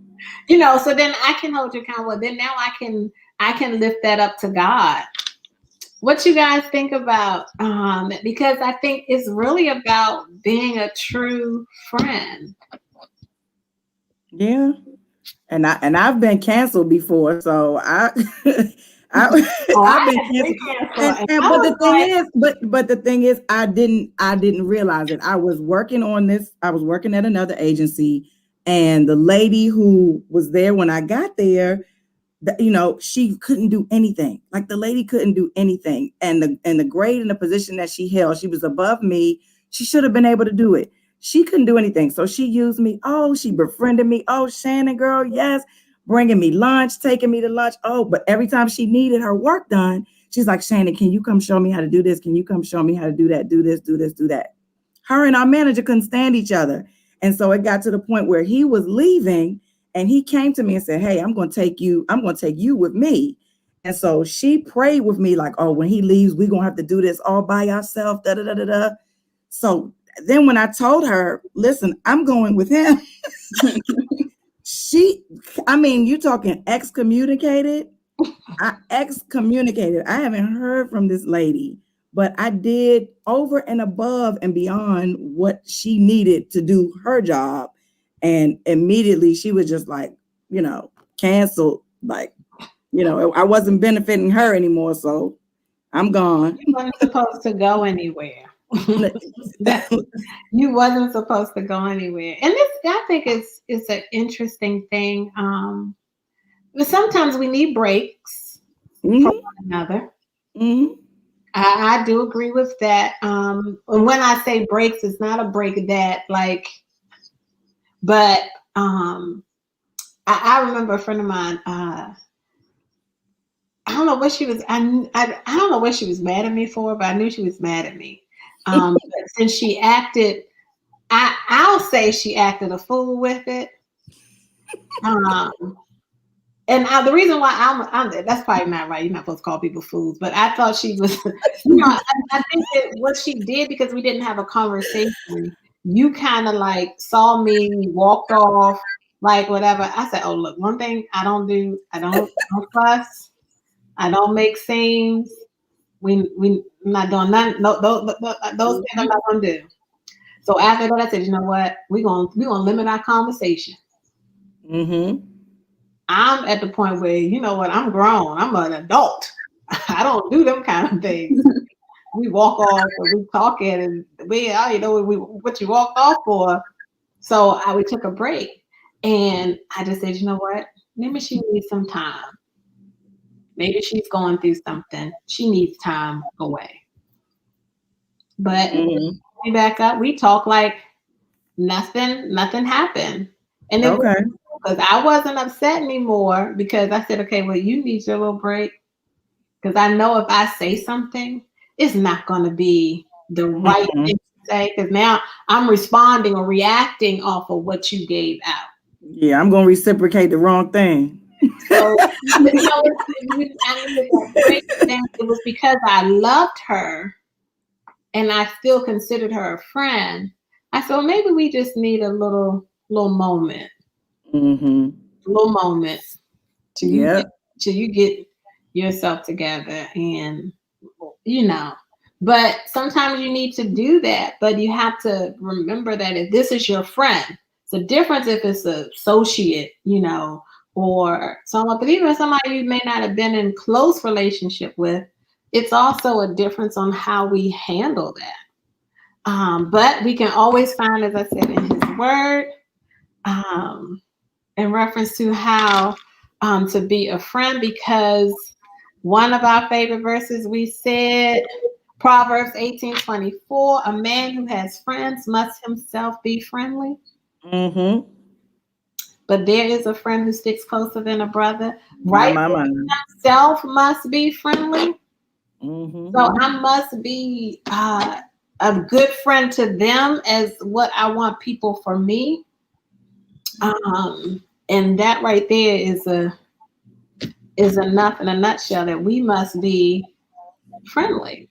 So then I can hold you accountable. Then now I can lift that up to God. What you guys think about? Because I think it's really about being a true friend. Yeah. And I've been canceled before, so I Oh, I've I been had been canceled. canceled, And and and I but was the thing like, is, but the thing is, I didn't realize it. I was working on this. I was working at another agency, and the lady who was there when I got there, she couldn't do anything. Like the lady couldn't do anything, and the grade and the position that she held, she was above me. She should have been able to do it. She couldn't do anything, so she used me. Oh, she befriended me. Oh, Shannon, girl, yes, bringing me lunch, taking me to lunch. Oh, but every time she needed her work done, she's like, Shannon, can you come show me how to do this? Can you come show me how to do that? Do this, do this, do that. Her and our manager couldn't stand each other, and so it got to the point where he was leaving and he came to me and said, hey, I'm going to take you with me. And so she prayed with me like, oh, when he leaves, we're going to have to do this all by ourselves. Da, da, da, da, da. So then when I told her, listen, I'm going with him, you talking excommunicated. I excommunicated. I haven't heard from this lady, but I did over and above and beyond what she needed to do her job. And immediately she was just like, canceled. Like, I wasn't benefiting her anymore. So I'm gone. you weren't supposed to go anywhere. That you wasn't supposed to go anywhere. And this, I think, is an interesting thing. But sometimes we need breaks from Mhm, one another. mhm. I do agree with that. And when I say breaks, it's not a break that but um, I remember a friend of mine. I don't know what she was. I don't know what she was mad at me for, but I knew she was mad at me. But since she acted, I'll say she acted a fool with it. Um, the reason why I'm that's probably not right. You're not supposed to call people fools, but I thought she was. I think that what she did, because we didn't have a conversation, you kind of like saw me, walked off, like whatever. I said, "Oh, look, one thing I don't do, I don't fuss, I don't make scenes. We not doing none. No, those things I'm not gonna do." So after that, I said, "You know what? We gonna limit our conversation." Mhm. I'm at the point where, you know what, I'm grown. I'm an adult. I don't do them kind of things. We walk off and we talking and I don't know what you walked off for. So we took a break and I just said, you know what? Maybe she needs some time. Maybe she's going through something. She needs time away. But Mhm. we back up. We talk like nothing happened. And it was Okay. because I wasn't upset anymore because I said, okay, well, you need your little break. Because I know if I say something, it's not going to be the right Mhm. thing to say. Because now I'm responding or reacting off of what you gave out. Yeah, I'm gonna reciprocate the wrong thing. So, I needed that break. Then it was because I loved her and I still considered her a friend. I said, well, maybe we just need a little moment, Mhm. little moment till you get Yep. till you get yourself together and you know but sometimes you need to do that, but you have to remember that if this is your friend, it's a difference if it's an associate, or someone, but even somebody you may not have been in close relationship with, it's also a difference on how we handle that. But we can always find, as I said, in his word, um, in reference to how to be a friend, because one of our favorite verses we said, Proverbs 18:24, a man who has friends must himself be friendly. Mm-hmm. But there is a friend who sticks closer than a brother. My, Right? my, my. Self must be friendly. Mm-hmm. So I must be a good friend to them as what I want people for me. And that right there is enough in a nutshell that we must be friendly.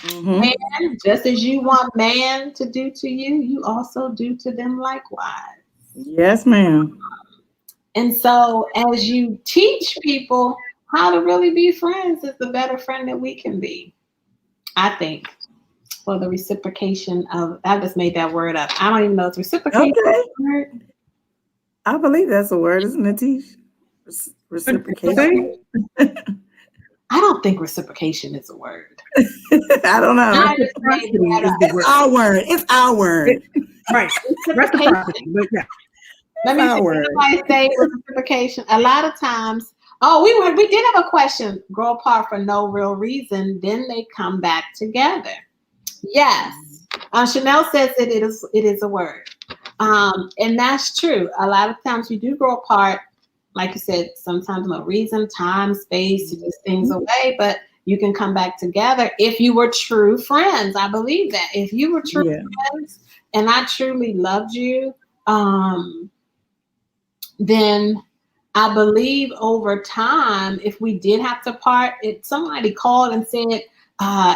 Mm-hmm. Man, just as you want man to do to you, you also do to them likewise. Yes, ma'am. And so as you teach people how to really be friends is the better friend that we can be, I think. For the reciprocation of, I just made that word up. I don't even know if reciprocation is Okay. a word. I believe that's a word, isn't it, Tish? Reciprocation. I don't think reciprocation is a word. I don't know. I just made Reciprocity that is up. the It's word. our word. It's our word. Right. Reciprocation. Reciprocity. But yeah. Let me Our see word. somebody say reciprocation. A lot of times, we did have a question. Grow apart for no real reason, then they come back together. Yes. Chanel says that it is a word. And that's true. A lot of times we do grow apart, like you said, sometimes no reason, time, space, to just things away, but you can come back together if you were true friends. I believe that. If you were true Yeah. friends and I truly loved you, then I believe over time, if we did have to part, if somebody called and said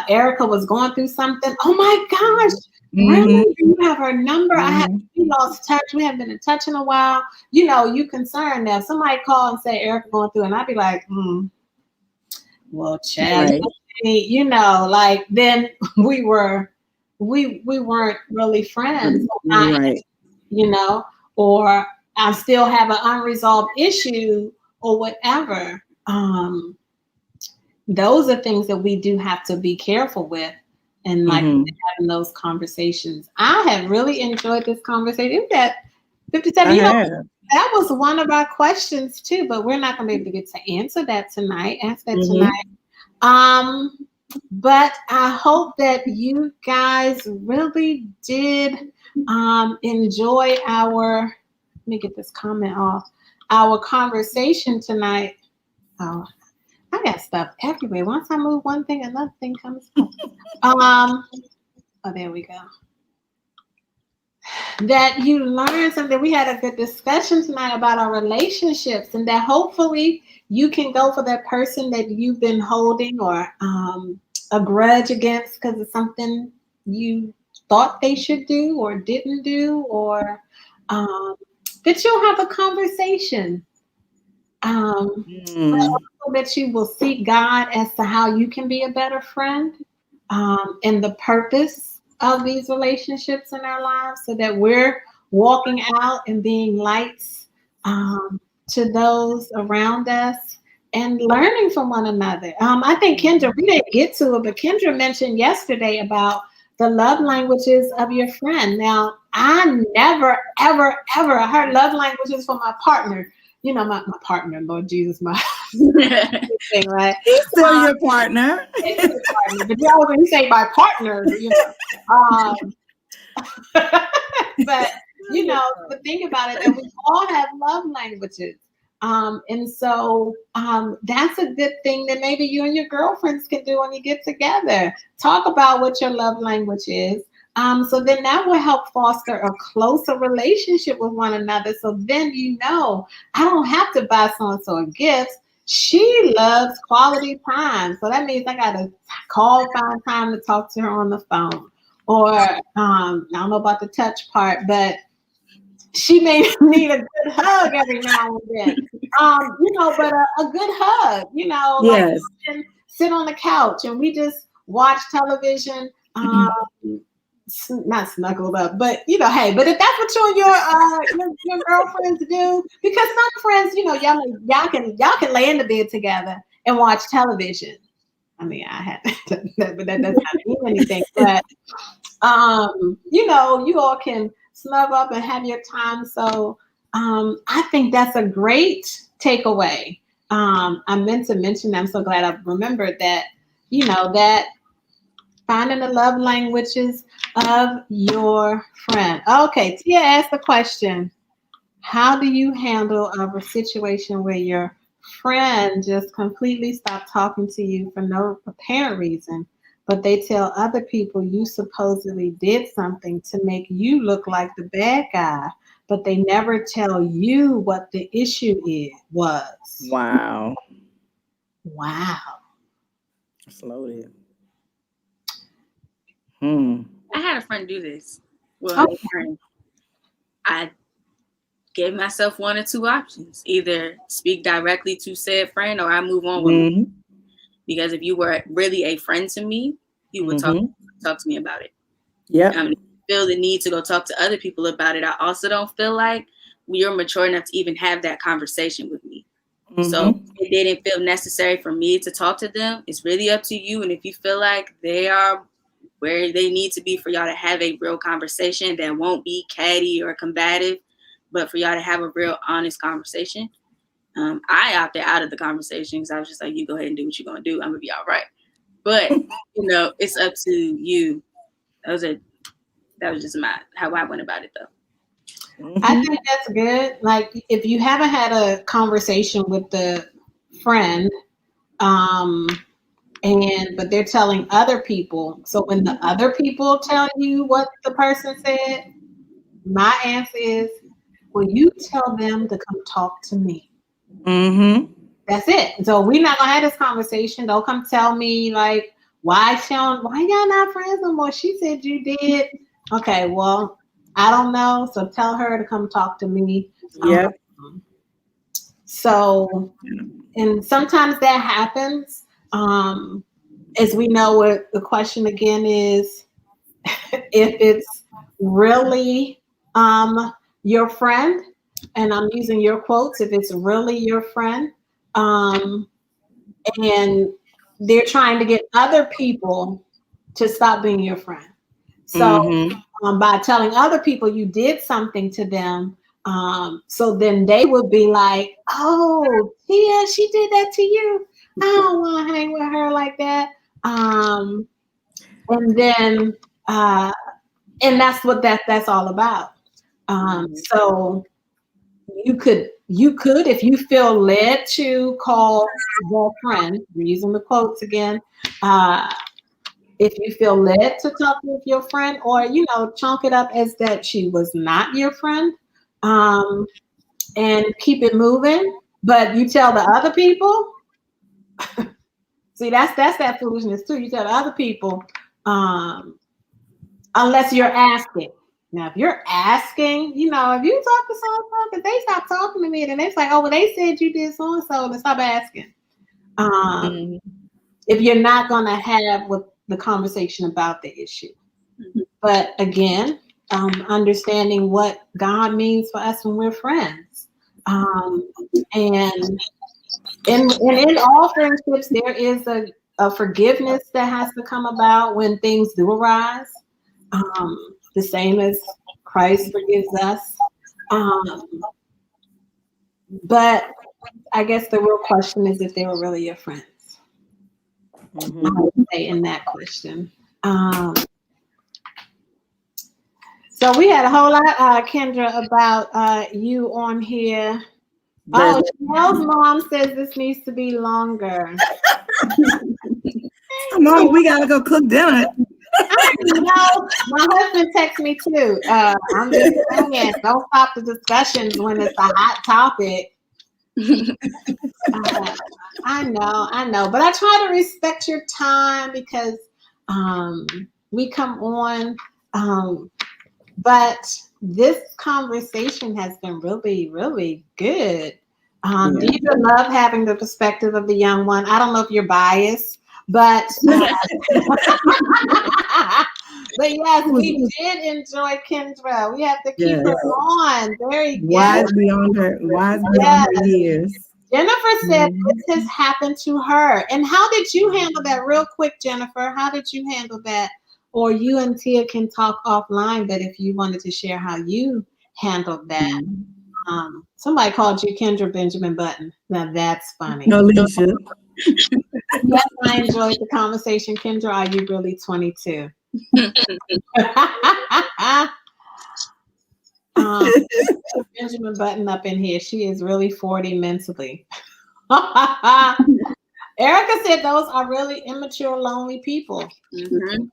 Erica was going through something, oh my gosh, Mm-hmm. really? Do you have her number? Mm-hmm. We lost touch. We haven't been in touch in a while. You know, you concerned that if somebody called and said Erica going through, and I'd be like, well, Chad, Right. you know, like then we weren't really friends. Right. You know, or I still have an unresolved issue or whatever. Those are things that we do have to be careful with and like Mm-hmm. having those conversations. I have really enjoyed this conversation. That I 57, you know, have. that was one of our questions too, but we're not gonna be able to get to answer that tonight. Ask that Mm-hmm. tonight. But I hope that you guys really did enjoy our, let me get this comment off, our conversation tonight. Oh, I got stuff everywhere. Once I move one thing, another thing comes up. Oh, there we go. That you learned something. We had a good discussion tonight about our relationships, and that hopefully you can go for that person that you've been holding or a grudge against because of something you thought they should do or didn't do, or that you'll have a conversation. Mm. That you will seek God as to how you can be a better friend, and the purpose of these relationships in our lives so that we're walking out and being lights to those around us and learning from one another. I think Kendra, we didn't get to it, but Kendra mentioned yesterday about the love languages of your friend. Now, I never, ever, ever heard love languages for my partner. You know, my partner, Lord Jesus, my thing, right? He's still your partner. But yeah, when you say my partner, you know. But you know, but think about it that we all have love languages. And so that's a good thing that maybe you and your girlfriends can do when you get together. Talk about what your love language is. So then that will help foster a closer relationship with one another. So then you know, I don't have to buy so-and-so a gift. She loves quality time. So that means I got to find time to talk to her on the phone. Or I don't know about the touch part, but she may need a good hug every now and then. You know, but a good hug, you know, like Yes. sit on the couch and we just watch television. Not snuggled up, but you know, hey, but if that's what you and your girlfriends do, because some friends, you know, y'all can lay in the bed together and watch television. I mean, I had that, but that does not mean anything. But you know, you all can snug up and have your time. So I think that's a great takeaway. I meant to mention, I'm so glad I remembered that, you know, that finding the love languages of your friend. Okay, Tia asked the question, how do you handle a situation where your friend just completely stopped talking to you for no apparent reason, but they tell other people you supposedly did something to make you look like the bad guy, but they never tell you what the was? Wow. Wow. It's loaded. Hmm. I had a friend do this. Well, Oh. a friend. I gave myself one or two options. Either speak directly to said friend or I move on with my Mm-hmm. because if you were really a friend to me, you would talk to me about it. Yep. If you feel the need to go talk to other people about it, I also don't feel like you're mature enough to even have that conversation with me. So it didn't feel necessary for me to talk to them. It's really up to you. And if you feel like they are where they need to be for y'all to have a real conversation that won't be catty or combative, but for y'all to have a real honest conversation, I opted out of the conversation because I was just like, you go ahead and do what you're going to do. I'm going to be all right. But, it's up to you. That was just how I went about it, though. I think that's good. Like, if you haven't had a conversation with the friend, but they're telling other people. So when the other people tell you what the person said, my answer is, well, you tell them to come talk to me. Mm-hmm. That's it. So we're not gonna have this conversation. Don't come tell me like why y'all not friends no more. She said you did. Okay, well, I don't know. So tell her to come talk to me. Yep. So, and sometimes that happens. As we know, what the question again is, if it's really your friend, and I'm using your quotes, if it's really your friend, and they're trying to get other people to stop being your friend. So by telling other people you did something to them, so then they would be like, oh, Tia, she did that to you. I don't want to hang with her like that. And then, and that's what that's all about. So you could, if you feel led to call their friend, we're using the quotes again, if you feel led to talk with your friend, or chalk it up as that she was not your friend, and keep it moving, but you tell the other people. See, that's that foolishness too. You tell the other people, unless you're asking. Now, if you're asking, if you talk to someone, if they stop talking to me, then it's like, oh, well, they said you did so and so, then stop asking. If you're not going to have the conversation about the issue. But again, understanding what God means for us when we're friends. And in all friendships, there is a forgiveness that has to come about when things do arise. The same as Christ forgives us. But I guess the real question is if they were really your friends. I would say in that question. So we had a whole lot, Kendra, about you on here. Oh, Chanel's mom says this needs to be longer. Mom, we gotta go cook dinner. I know. My husband texts me too. I'm just saying, don't stop the discussions when it's a hot topic. I know, but I try to respect your time because we come on. But this conversation has been really, really good. Deidre love having the perspective of the young one. I don't know if you're biased, but but yes, we did enjoy Kendra. We have to keep her on. Very good. Wise beyond her years. Jennifer said this has happened to her. And how did you handle that? Real quick, Jennifer, how did you handle that? Or you and Tia can talk offline, but if you wanted to share how you handled that. Somebody called you Kendra Benjamin Button. Now that's funny. Alicia. Yes, I enjoyed the conversation. Kendra, are you really 22? um, Benjamin Button up in here. She is really 40 mentally. Erica said those are really immature, lonely people. Mm-hmm.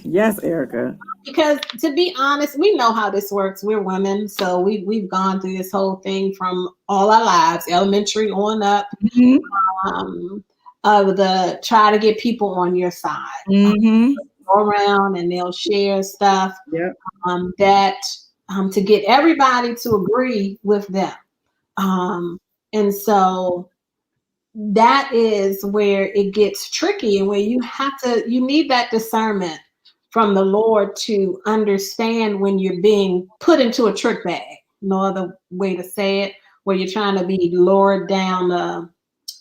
Yes, Erica. Because to be honest, we know how this works. We're women, so we've gone through this whole thing from all our lives, elementary on up. Mm-hmm. The try to get people on your side. Mm-hmm. Go around and they'll share stuff Yep. that to get everybody to agree with them. And so that is where it gets tricky and where you need that discernment from the Lord to understand when you're being put into a trick bag. No other way to say it, where you're trying to be lured down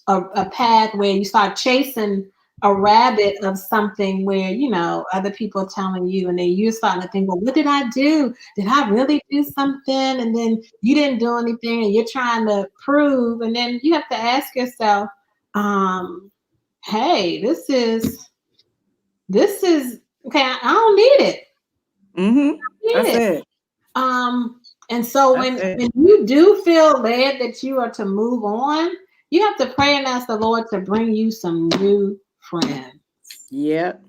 a path where you start chasing a rabbit of something where, other people are telling you, and then you're starting to think, well, what did I do? Did I really do something? And then you didn't do anything and you're trying to prove. And then you have to ask yourself, hey, this is okay. I don't need it. Mm-hmm. That's Need it. it. And so That's when it. you do feel led that you are to move on, you have to pray and ask the Lord to bring you some new friends. Yep.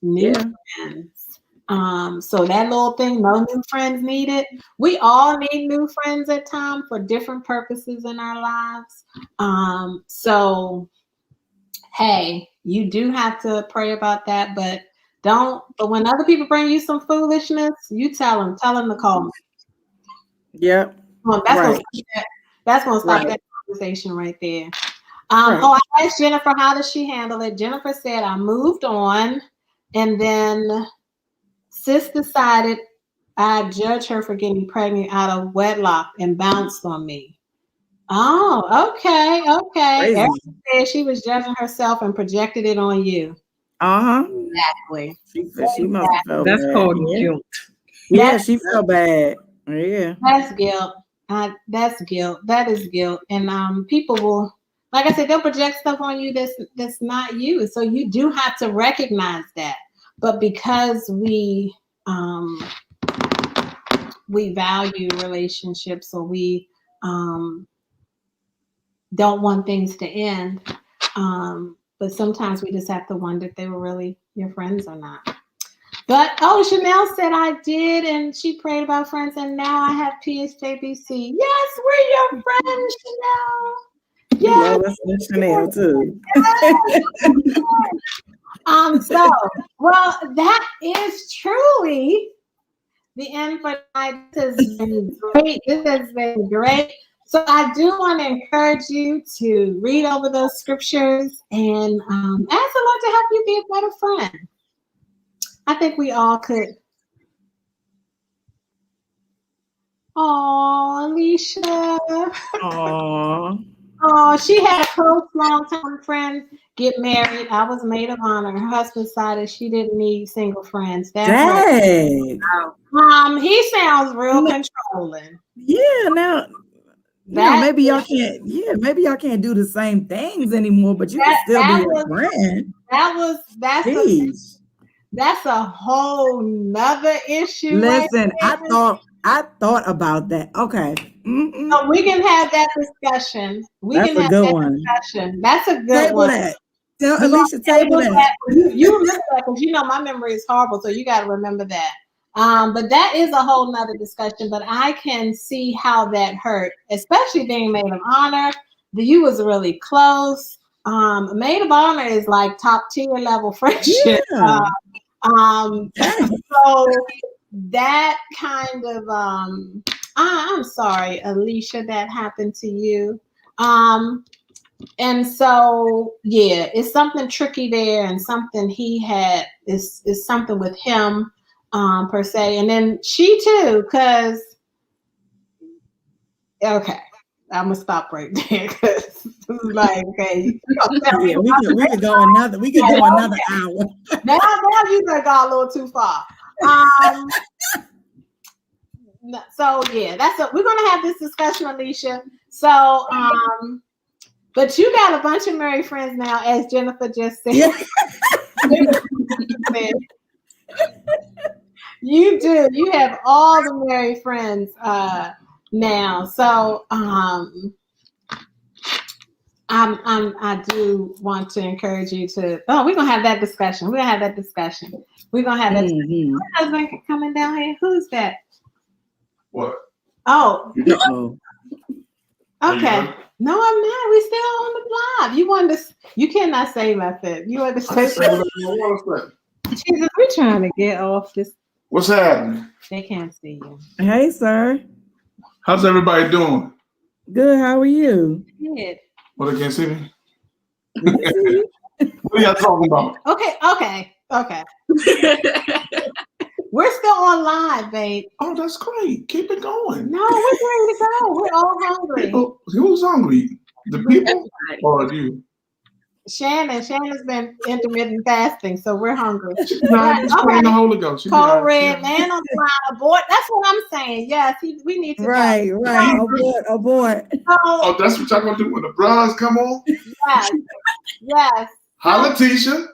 New friends. So that little thing, no new friends needed. We all need new friends at times for different purposes in our lives. So hey, you do have to pray about that, but when other people bring you some foolishness, you tell them to call me. Yep. Well, Right. That's gonna stop Right. that conversation right there. Right. Oh, I asked Jennifer, how does she handle it? Jennifer said, I moved on, and then sis decided I'd judge her for getting pregnant out of wedlock and bounced on me. Oh, okay. Crazy. Erica said she was judging herself and projected it on you. Uh-huh. Exactly. She must have felt That's bad. called Yeah. guilt. Yeah, she felt bad. Yeah. That's guilt. That's guilt. That is guilt. And people will, like I said, they'll project stuff on you that's not you. So you do have to recognize that. But because we value relationships, or we don't want things to end, but sometimes we just have to wonder if they were really your friends or not. But Chanel said I did, and she prayed about friends, and now I have PSJBC. Yes, we're your friends, Chanel. We Yes. love us some Chanel too. Well, that is truly the end for tonight. This has been great. This has been great. So I do want to encourage you to read over those scriptures and ask the Lord to help you be a better friend. I think we all could. Oh, Alicia. Aww. Oh, she had a close, long-time friend get married. I was maid of honor. Her husband decided she didn't need single friends. Dang. He sounds real controlling. Yeah, now maybe y'all can't. Yeah, maybe y'all can't do the same things anymore, but you can still be a friend. That's a whole nother issue. Listen, I thought about that. Okay. Mm-hmm. So we can have that discussion. That's a good one. That's a good table one. That. Tell Alicia, table that. You remember that because my memory is horrible, so you got to remember that. But that is a whole nother discussion. But I can see how that hurt, especially being maid of honor. You was really close. Maid of honor is like top tier level friendship. Yeah. So that kind of I'm sorry, Alicia, that happened to you. And so yeah, it's something tricky there, and something he had is something with him per se, and then she too, because okay, I'm gonna stop right there because like okay, yeah, we could go another. We could do another hour. now you done got a little too far. So yeah, we're gonna have this discussion, Alicia. So But you got a bunch of married friends now, as Jennifer just said. Yeah. You do. You have all the married friends now. So I do want to encourage you to. Oh, we're gonna have that discussion. We're gonna have that discussion. We're gonna have that. Mhm. My husband coming down here. Who's that? What? Oh, Uh-oh. okay. No, I'm not. We still on the live. You wanted to. You cannot say nothing. You want to say something? Jesus, we're trying to get off this. What's happening? They can't see you. Hey, sir. How's everybody doing? Good. How are you? Good. Well, they can't see me. We can see you. What are y'all talking about? Okay. We're still on live, babe. Oh, that's great. Keep it going. No, we're ready to go. We're all hungry. People, who's hungry? The people or you? Shannon's been intermittent fasting, so we're hungry. She's praying the Holy Ghost. She Cold be red man on the line. Abort. That's what I'm saying. Yes, we need to Right. Abort. Oh, that's what y'all gonna do when the bras come on? Yes. Hi, Letitia.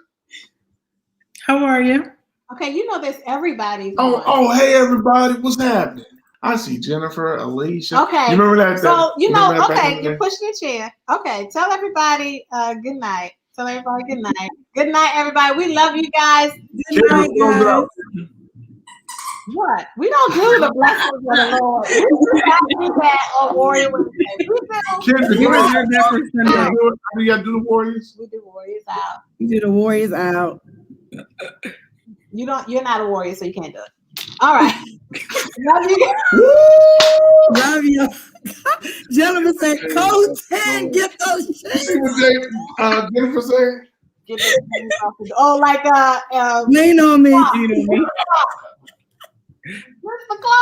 How are you? Okay, you know this. Everybody's Oh, hey everybody, what's happening? I see Jennifer, Alicia. Okay. You remember that? So you know, remember that back in okay, the you're day? pushing the chair. Okay, tell everybody good night. Tell everybody good night. Good night, everybody. We love you guys. Good night, guys. What? We don't do the blessings of the Lord. We do not do that on Warrior Wednesday. We do. Kids, You reserved that for Sunday. How do you do the Warriors? We do Warriors out. You do the Warriors out. You're not a warrior, so you can't do it. All right. Love you. Love you. Gentlemen said, Coach 10, get those You shit. see what Jennifer said? Get the- oh, like Lean on me. You know me.